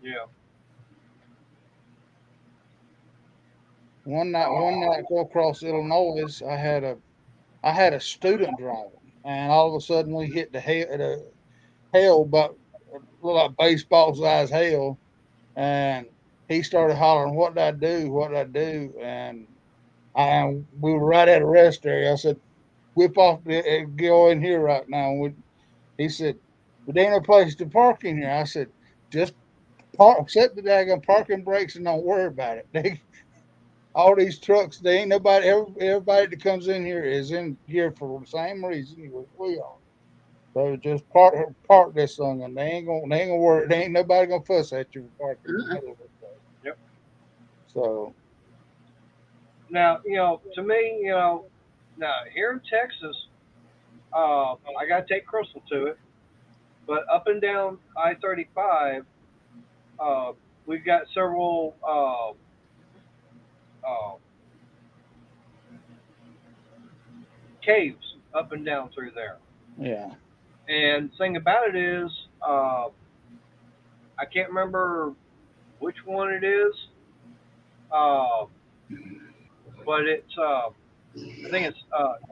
Yeah. One night go across Illinois, I had a student driving, and all of a sudden we hit the hail, but looked like baseball size hail, and he started hollering, "What did I do? What did I do?" And we were right at a rest area. I said, "Whip off, go in here right now." He said, "But there ain't no place to park in here." I said, "Just park, set the daggone parking brakes and don't worry about it." All these trucks, they ain't nobody. Everybody that comes in here is in here for the same reason we are. So just park this thing, and they ain't gonna worry. They ain't nobody gonna fuss at you for parking in the middle of the day. Yep. So Now, to me, now here in Texas, I got to take Crystal to it, but up and down I-35, we've got several caves up and down through there. yeah, And the thing about it is, I can't remember which one it is, but it's I think it's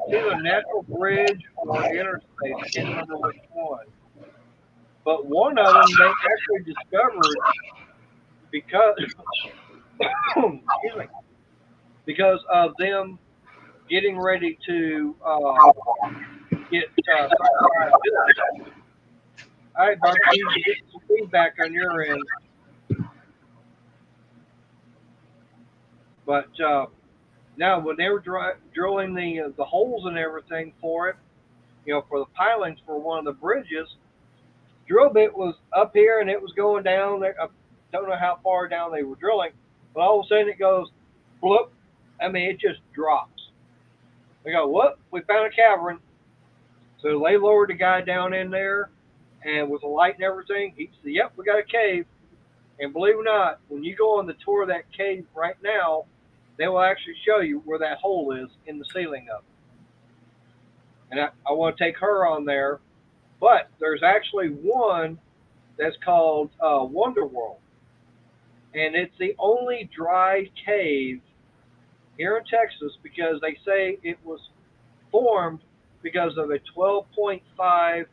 either Natural Bridge or Interstate. I can't remember which one. But one of them they actually discovered because excuse me, because of them getting ready to get all right, Barbie, you get some feedback on your end. But now, when they were drilling the holes and everything for it, for the pilings for one of the bridges, drill bit was up here and it was going down there. I don't know how far down they were drilling, but all of a sudden it goes, bloop. I mean, it just drops. They go, what? We found a cavern. So they lowered the guy down in there, and with the light and everything, he said, yep, we got a cave. And believe it or not, when you go on the tour of that cave right now, they will actually show you where that hole is in the ceiling of it. And I want to take her on there, but there's actually one that's called Wonder World. And it's the only dry cave here in Texas because they say it was formed because of a 12.5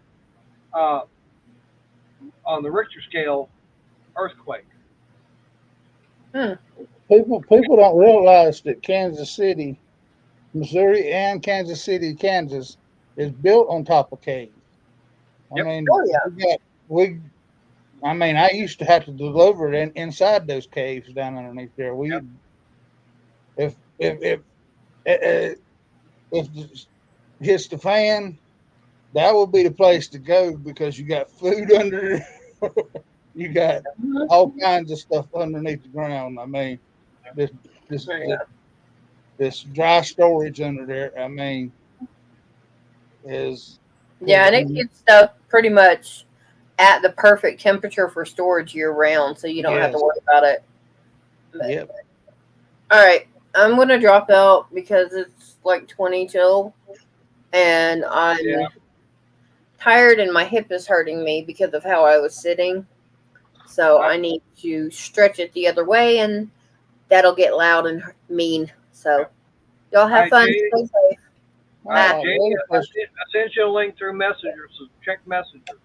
on the Richter scale earthquake. people don't realize that Kansas City, Missouri, and Kansas City, Kansas, is built on top of caves. Yep. I mean, Oh, yeah. I mean, I used to have to deliver it inside those caves down underneath there. Yep. If it hits the fan, that would be the place to go because you got food under there. You got all kinds of stuff underneath the ground. I mean, this this dry storage under there. I mean, is Yeah, and it gets stuff pretty much at the perfect temperature for storage year round, so you don't have to Yes. worry about it. But, Yep. all right, I'm gonna drop out because it's like 20 till, and I'm tired, and my hip is hurting me because of how I was sitting. So I need to stretch it the other way, and that'll get loud and mean. So y'all have All right, fun. Jay. Stay safe. All Jamie, right, I sent you a link through Messenger, so check Messenger.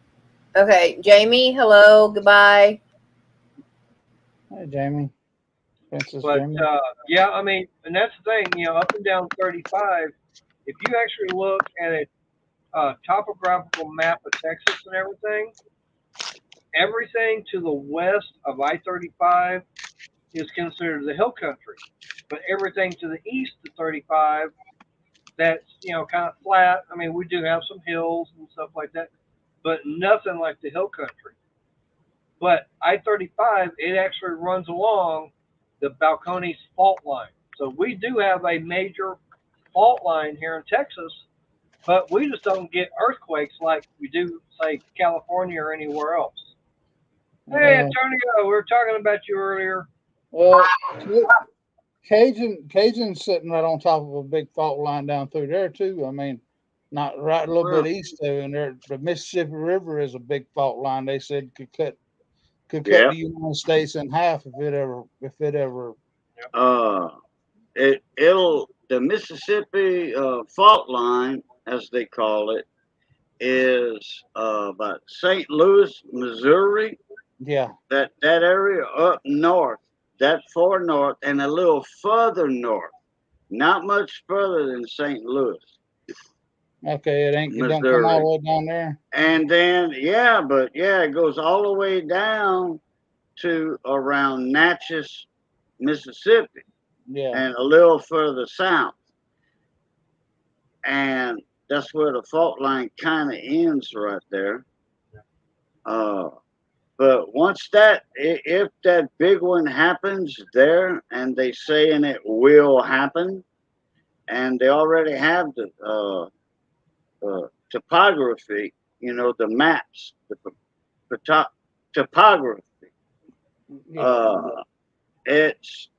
Okay, Jamie. Hello. Goodbye. Hey, Jamie. Princess But Jamie. yeah, I mean, and that's the thing, up and down 35. If you actually look at a topographical map of Texas and everything to the west of I-35 is considered the hill country, but everything to the east of 35, that's kind of flat. I mean, we do have some hills and stuff like that, but nothing like the hill country. But I-35, it actually runs along the Balcones fault line. So we do have a major fault line here in Texas, but we just don't get earthquakes like we do, say, California or anywhere else. Hey, Antonio, we were talking about you earlier. Well, Cajun's sitting right on top of a big fault line down through there too. I mean, not right a little bit east of it. And there, the Mississippi River is a big fault line. They said could cut Yeah. the United States in half if it ever. The Mississippi fault line, as they call it, is about St. Louis, Missouri. Yeah. That area up north, that far north, and a little further north. Not much further than St. Louis, Okay. It don't come all Missouri. the way down there. And then it goes all the way down to around Natchez, Mississippi, Yeah. and a little further south. And that's where the fault line kind of ends right there. But once if that big one happens there, and they saying it will happen, and they already have the topography, the maps, the topography. Yeah. It's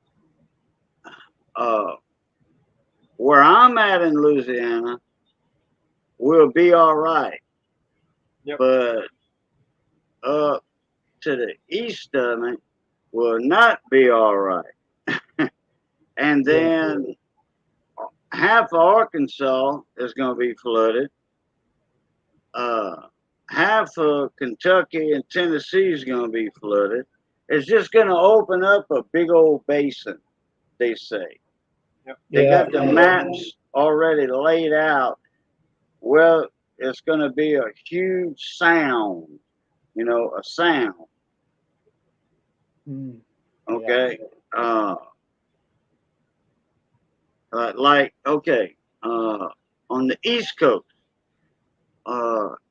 where I'm at in Louisiana, we'll be all right. Yep. But up to the east of it will not be all right. And then half of Arkansas is going to be flooded. Half of Kentucky and Tennessee is going to be flooded. It's just going to open up a big old basin, they say. Yep. They Yeah. got the maps already laid out. Well, it's going to be a huge sound, a sound. Mm. Okay. On the East Coast,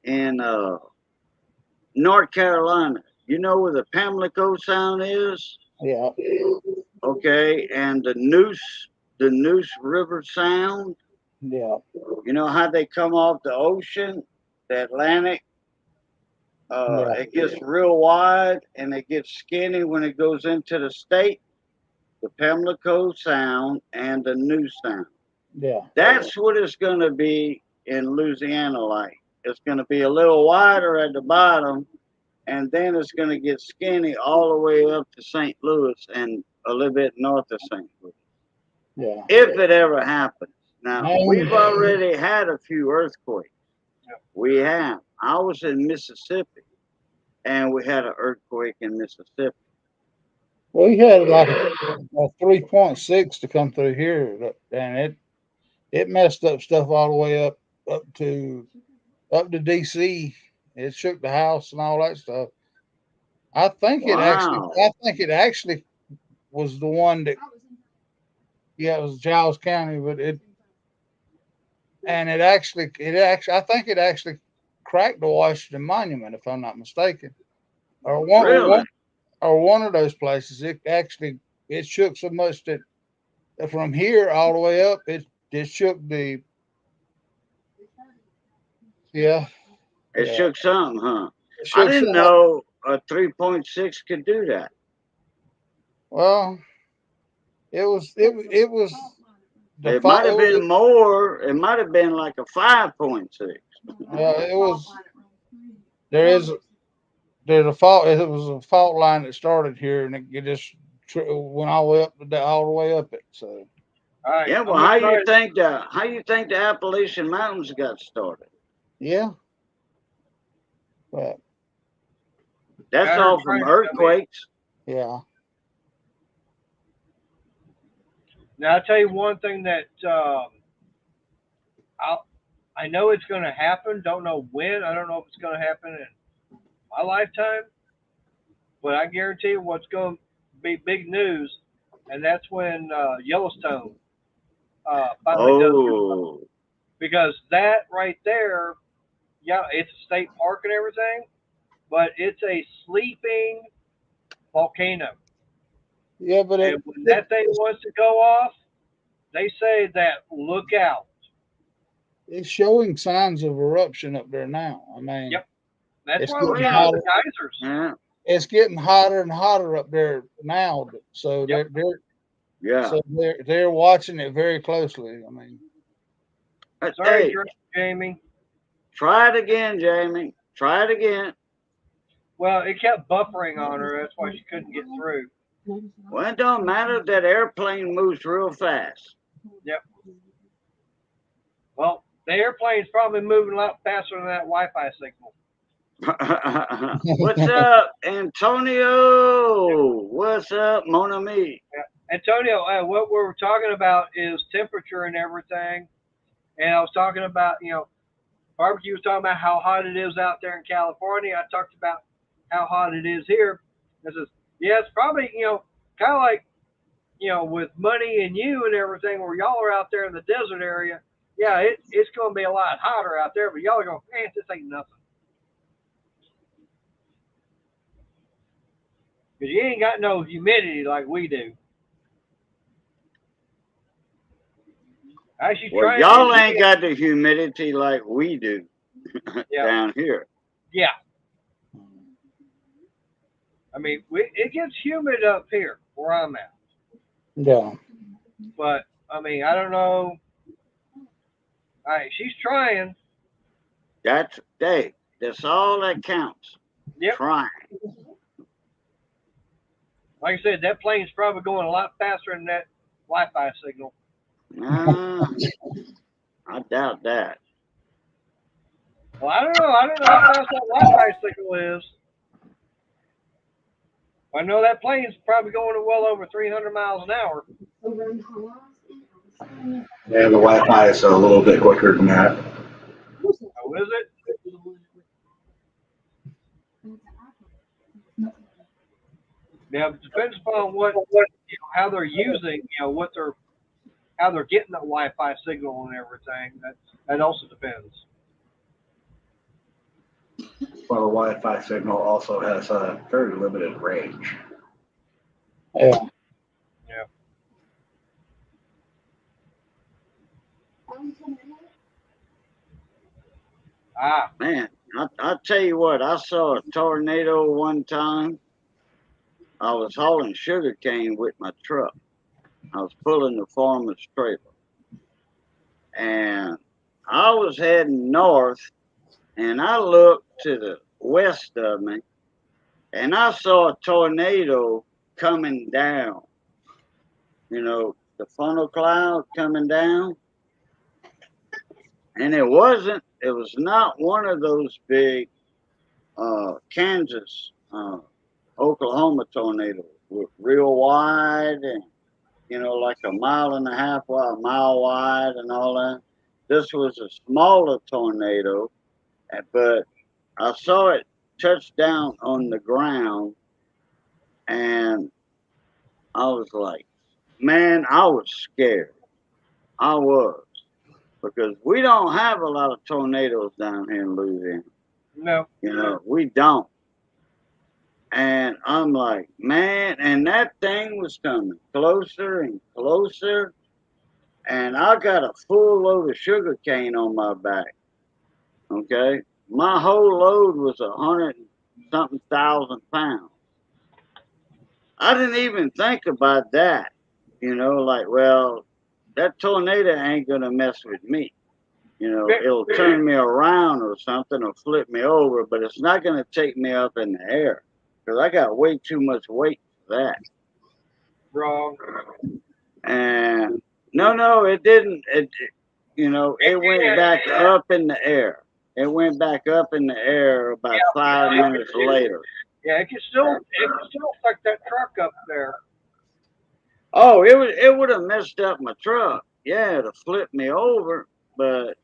in North Carolina, you know where the Pamlico Sound is? Yeah. Okay, and the Neuse River Sound. Yeah. You know how they come off the ocean, the Atlantic? Yeah. It gets real wide and it gets skinny when it goes into the state. The Pamlico Sound and the Neuse Sound. Yeah. That's what it's going to be in Louisiana like. It's going to be a little wider at the bottom, and then it's going to get skinny all the way up to St. Louis and a little bit north of St. Louis. Yeah. If it ever happens. Now, Man. we've already had a few earthquakes. Yep. We have. I was in Mississippi, and we had an earthquake in Mississippi. We had like a 3.6 to come through here, and it messed up stuff all the way up to DC. It shook the house and all that stuff. I think Wow. it actually was the one that, yeah, it was Giles County, but it actually, I think it actually cracked the Washington Monument, if I'm not mistaken, or Really? one of those places. It shook so much that from here all the way up, it shook the, yeah. It Yeah. shook something, huh? It I shook didn't some. know a 3.6 could do that. Well, it was the It might fault. have been more. It might have been like a 5.6. It was there's a fault. It was a fault line that started here, and it just went all the way up it. So All right. Yeah, well, how you think the Appalachian Mountains got started? yeah, but That's Got her all from trained, earthquakes. yeah, Now I'll tell you one thing that I know it's going to happen. Don't know when. I don't know if it's going to happen in my lifetime, but I guarantee you what's going to be big news, and that's when Yellowstone finally does. Oh, Because that right there, yeah, it's a state park and everything, but it's a sleeping volcano. yeah, but And when that thing wants to go off, they say that look out. it's showing signs of eruption up there now. I mean, Yep. That's It's why we're getting getting all hotter. the geysers. yeah, it's getting hotter and hotter up there now. So Yep. yeah. they're watching it very closely. I mean, Sorry, Hey, Jamie. try it again, Jamie. Try it again. Well, it kept buffering on her. That's why she couldn't get through. Well, it don't matter. That airplane moves real fast. Well, The airplane's probably moving a lot faster than that Wi-Fi signal. What's up, Antonio? What's up, Mon ami? Antonio, what we're talking about is temperature and everything. And I was talking about, barbecue was talking about how hot it is out there in California. I talked about how hot it is here. I says, yeah, it's probably, kind of like, with money and you and everything, where y'all are out there in the desert area. Yeah, it's going to be a lot hotter out there, but y'all are going, man, this ain't nothing. Because you ain't got no humidity like we do. Actually, Well, y'all ain't got the humidity like we do down here. Yeah. I mean, it gets humid up here where I'm at. Yeah. But, I mean, I don't know. All right, she's trying. That's all that counts. Yep. Trying. Like I said, that plane's probably going a lot faster than that Wi-Fi signal. I doubt that. Well, I don't know. I don't know how fast that Wi-Fi signal is. I know that plane's probably going at well over 300 miles an hour. Yeah, the Wi-Fi is a little bit quicker than that. Oh, is it? Yeah, it depends upon how they're using, how they're getting the Wi-Fi signal and everything. That also depends. Well, the Wi-Fi signal also has a very limited range. Yeah. Yeah. Man, I'll tell you what, I saw a tornado one time. I was hauling sugar cane with my truck. I was pulling the farmer's trailer. And I was heading north, and I looked to the west of me, and I saw a tornado coming down. The funnel cloud coming down. And it was not one of those big Kansas, Oklahoma tornadoes with real wide and, like a mile and a half wide, a mile wide and all that. This was a smaller tornado, but I saw it touch down on the ground, and I was like, man, I was scared. I was. Because we don't have a lot of tornadoes down here in Louisiana. No. We don't. And I'm like, man, and that thing was coming closer and closer. And I got a full load of sugar cane on my back. Okay. My whole load was 100-something thousand pounds. I didn't even think about that. Well, that tornado ain't going to mess with me. It'll turn me around or something or flip me over, but it's not going to take me up in the air because I got way too much weight for that. Wrong. And no, it didn't. It went back up in the air. It went back up in the air about 5 minutes later. Yeah, it can still fuck that truck up there. Oh, it would have messed up my truck. Yeah, it'd have flipped me over, but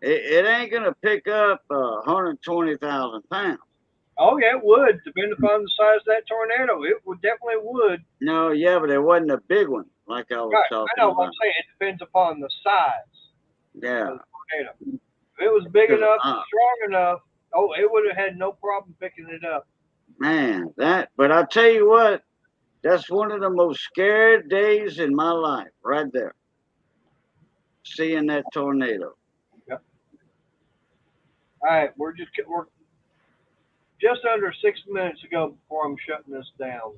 it ain't gonna pick up 120,000 pounds. Oh yeah, it would, depending upon the size of that tornado. It would definitely would. No, yeah, but it wasn't a big one like I was talking I know about. what I'm saying. It depends upon the size Yeah. of the tornado. If it was big enough, strong enough, it would have had no problem picking it up. Man, but I'll tell you what, that's one of the most scared days in my life, right there. Seeing that tornado. Yep. All right, we're just under 6 minutes ago before I'm shutting this down.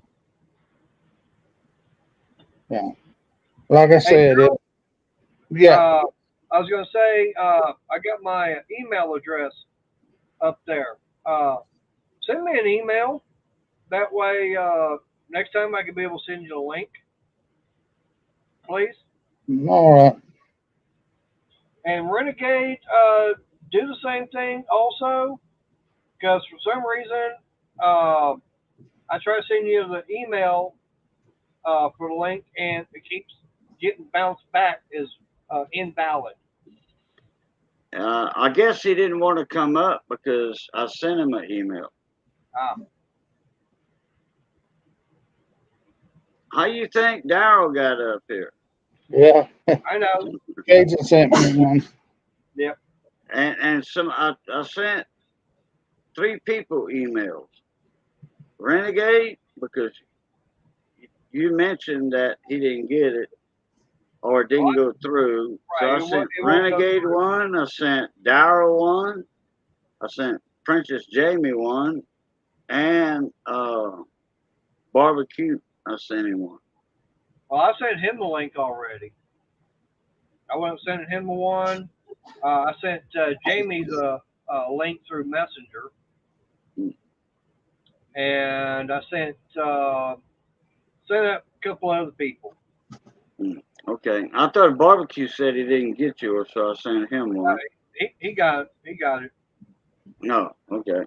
Yeah. Like I said, hey, yeah. I was going to say, I got my email address up there. Send me an email. That way, next time I can be able to send you a link. Please. All right. And Renegade do the same thing also, because for some reason I try to send you the email for the link, and it keeps getting bounced back as invalid. I guess he didn't want to come up because I sent him an email. Ah, How you think Daryl got up here? Yeah, I know. Cajun sent me one. Yep. And I sent 3 people emails. Renegade, because you mentioned that he didn't get it or it didn't go through. So Right, I it won't- sent it won't go Renegade through. one, I sent Daryl one, I sent Princess Jamie one, and Barbecue, I sent him one. Well, I sent him the link already. I went sending him the one. I sent Jamie the link through Messenger, and I sent sent a couple other people. Okay. I thought Barbecue said he didn't get yours, so I sent him one. He got it. He got it. No, okay.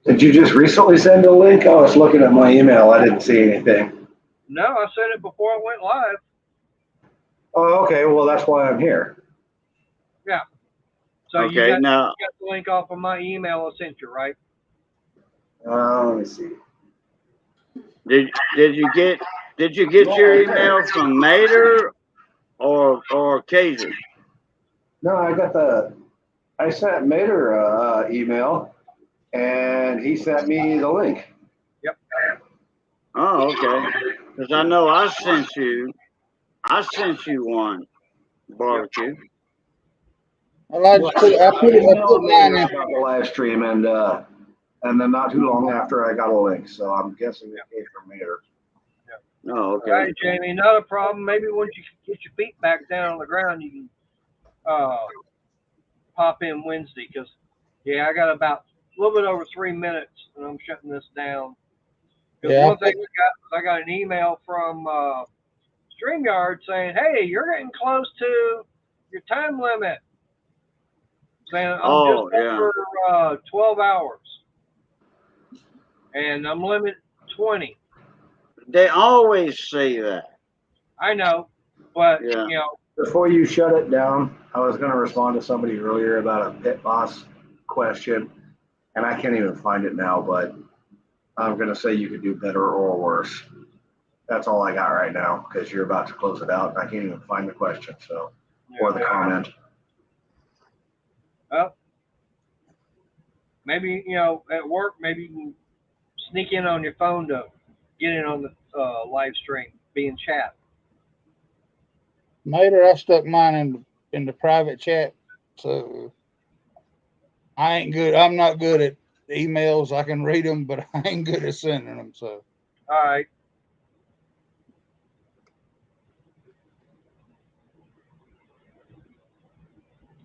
Did you just recently send a link? I was looking at my email. I didn't see anything. No, I sent it before I went live. Oh, okay. Well, that's why I'm here. So Okay, you got now the link off of my email I sent you, right? Let me see. did you get your email from Mater or Cajun? No, I sent Mater email, and he sent me the link. Oh, okay. Because I know I sent you one, Barbecue. Well, I put mine in. About the live stream, and then not too long after I got a link, so I'm guessing it came from Mater. Oh, All okay. right, Jamie, not a problem. Maybe once you get your feet back down on the ground, you can pop in Wednesday. Because, yeah, I got about a little bit over 3 minutes, and I'm shutting this down. Because Yeah. one thing I got an email from StreamYard saying, hey, you're getting close to your time limit. Saying I'm just over 12 hours. And I'm limited 20. They always say that. I know, but, Yeah. you know. Before you shut it down, I was going to respond to somebody earlier about a pit boss question, and I can't even find it now, but I'm going to say you could do better or worse. That's all I got right now because you're about to close it out, and I can't even find the question, so or the comment. Well, maybe, you know, at work, maybe you can sneak in on your phone to get in on the live stream, be in chat. Mater, I stuck mine in the private chat, so I ain't good. I'm not good at emails. I can read them, but I ain't good at sending them. So All right.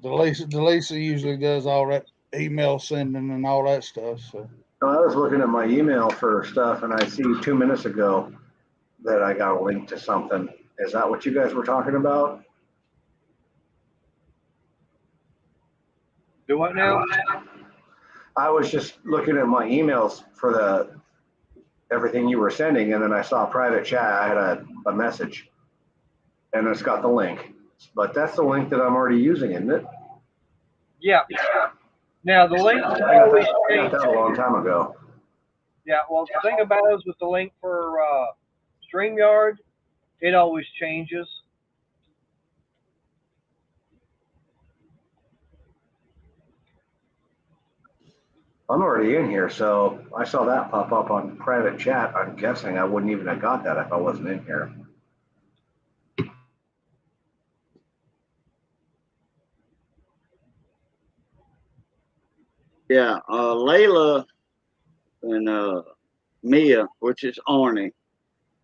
Delisa usually does all that email sending and all that stuff. So I was looking at my email for stuff, and I see 2 minutes ago that I got a link to something. Is that what you guys were talking about? Do what now? I was just looking at my emails for everything you were sending, and then I saw a private chat. I had a message, and it's got the link. But that's the link that I'm already using, isn't it? Yeah. Now, the link I always got changes. that a long time ago. Yeah, well, the thing about it is with the link for StreamYard, it always changes. I'm already in here, so I saw that pop up on private chat. I'm guessing I wouldn't even have got that if I wasn't in here. Yeah. Layla and Mia, which is Arnie,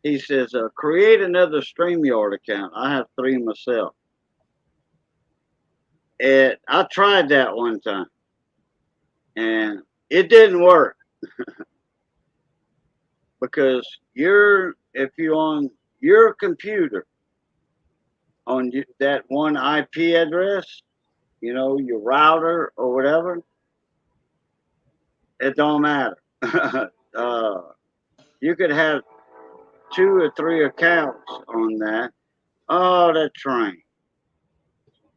he says, create another StreamYard account. I have 3 myself. And I tried that one time, and it didn't work because if you're on your computer on that one IP address, you know, your router or whatever, it don't matter. You could have 2 or 3 accounts on that. Oh, that train.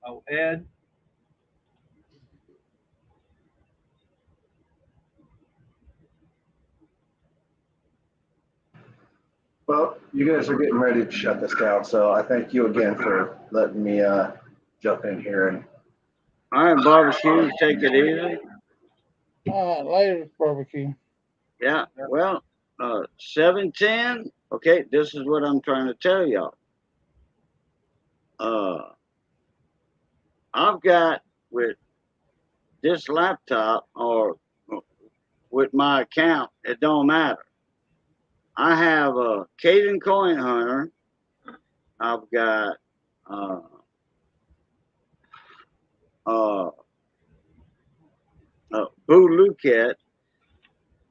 Oh, Ed. Well, you guys are getting ready to shut this down, so I thank you again for letting me jump in here. And All right, barbecue, take it easy. All right, later, barbecue. Yeah, well, 710. Okay, this is what I'm trying to tell y'all. I've got with this laptop or with my account, it don't matter. I have a Cajun Coin Hunter. I've got Boo Luket.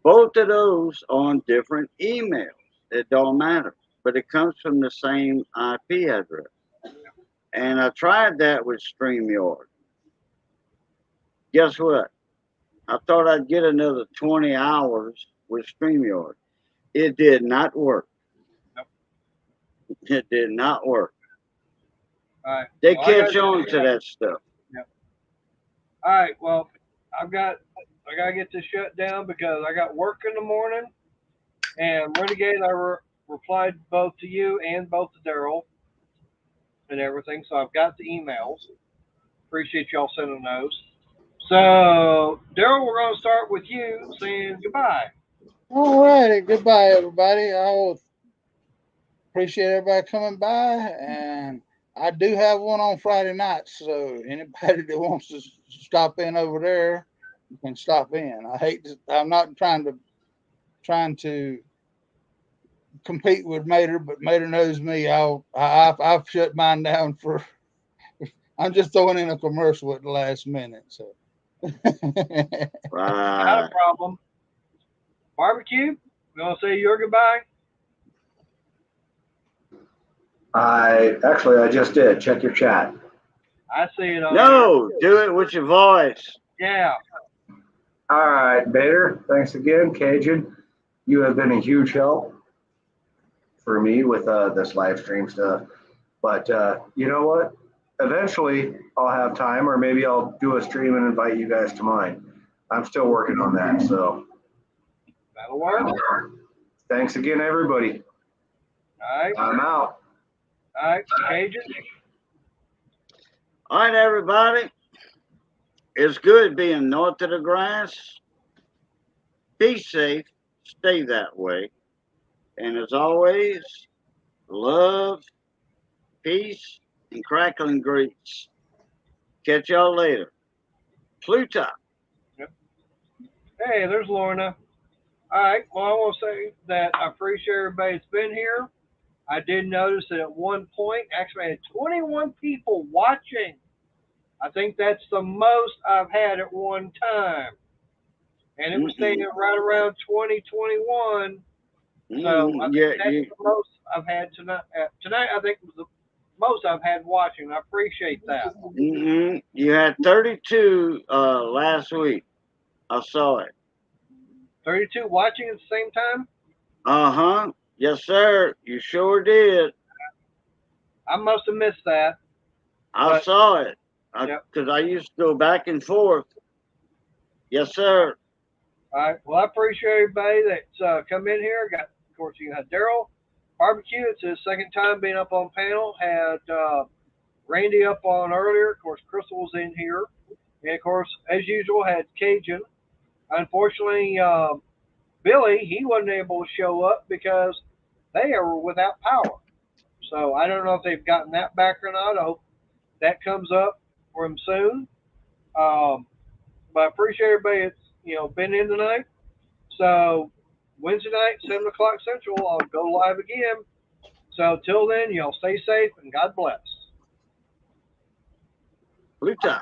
Both of those on different emails. It don't matter, but it comes from the same IP address. And I tried that with StreamYard. Guess what? I thought I'd get another 20 hours with StreamYard. It did not work. Nope. It did not work. All right. They Well, catch on to that stuff. All right. Well, I gotta get this shut down because I got work in the morning. And Renegade, I replied both to you and both to Daryl and everything. So I've got the emails. Appreciate y'all sending those. So Daryl, we're gonna start with you saying goodbye. All righty. Goodbye, everybody. I will appreciate everybody coming by. And I do have one on Friday night. So anybody that wants to stop in over there can stop in. I'm not trying to compete with Mater, but Mater knows me. I've shut mine down for. I'm just throwing in a commercial at the last minute. So. Not Right. a problem. Barbecue, you want to say your goodbye? I just did. Check your chat. I see it on No, do it with your voice. there. Yeah. All right, Bader. Thanks again, Cajun. You have been a huge help for me with this live stream stuff. But you know what? Eventually, I'll have time, or maybe I'll do a stream and invite you guys to mine. I'm still working on that. So That'll work. thanks again, everybody. All right. I'm out. All right. Cajun. All right, everybody. It's good being north of the grass. Be safe. Stay that way. And as always, love, peace, and crackling grease. Catch y'all later. Pluto. Hey, there's Lorna. All right. Well, I want to say that I appreciate everybody that's been here. I did notice that at one point, actually, I had 21 people watching. I think that's the most I've had at one time. And it was staying right around 20, 21. So I think that's the most I've had tonight. Tonight, I think was the most I've had watching. I appreciate that. You had 32 last week. I saw it. 32 watching at the same time? Uh-huh. Yes, sir. You sure did. I must have missed that. I saw it. Yep. Because I used to go back and forth. Yes, sir. All right. Well, I appreciate everybody that's come in here. Of course, you had Daryl. Barbecue, it's his second time being up on panel. Had Randy up on earlier. Of course, Crystal was in here. And, of course, as usual, had Cajun. Unfortunately, Billy, he wasn't able to show up because they are without power. So I don't know if they've gotten that back or not. I hope that comes up for him soon. But I appreciate everybody that's been in tonight. So Wednesday night, 7 o'clock Central, I'll go live again. So till then, y'all stay safe and God bless. Blue tie.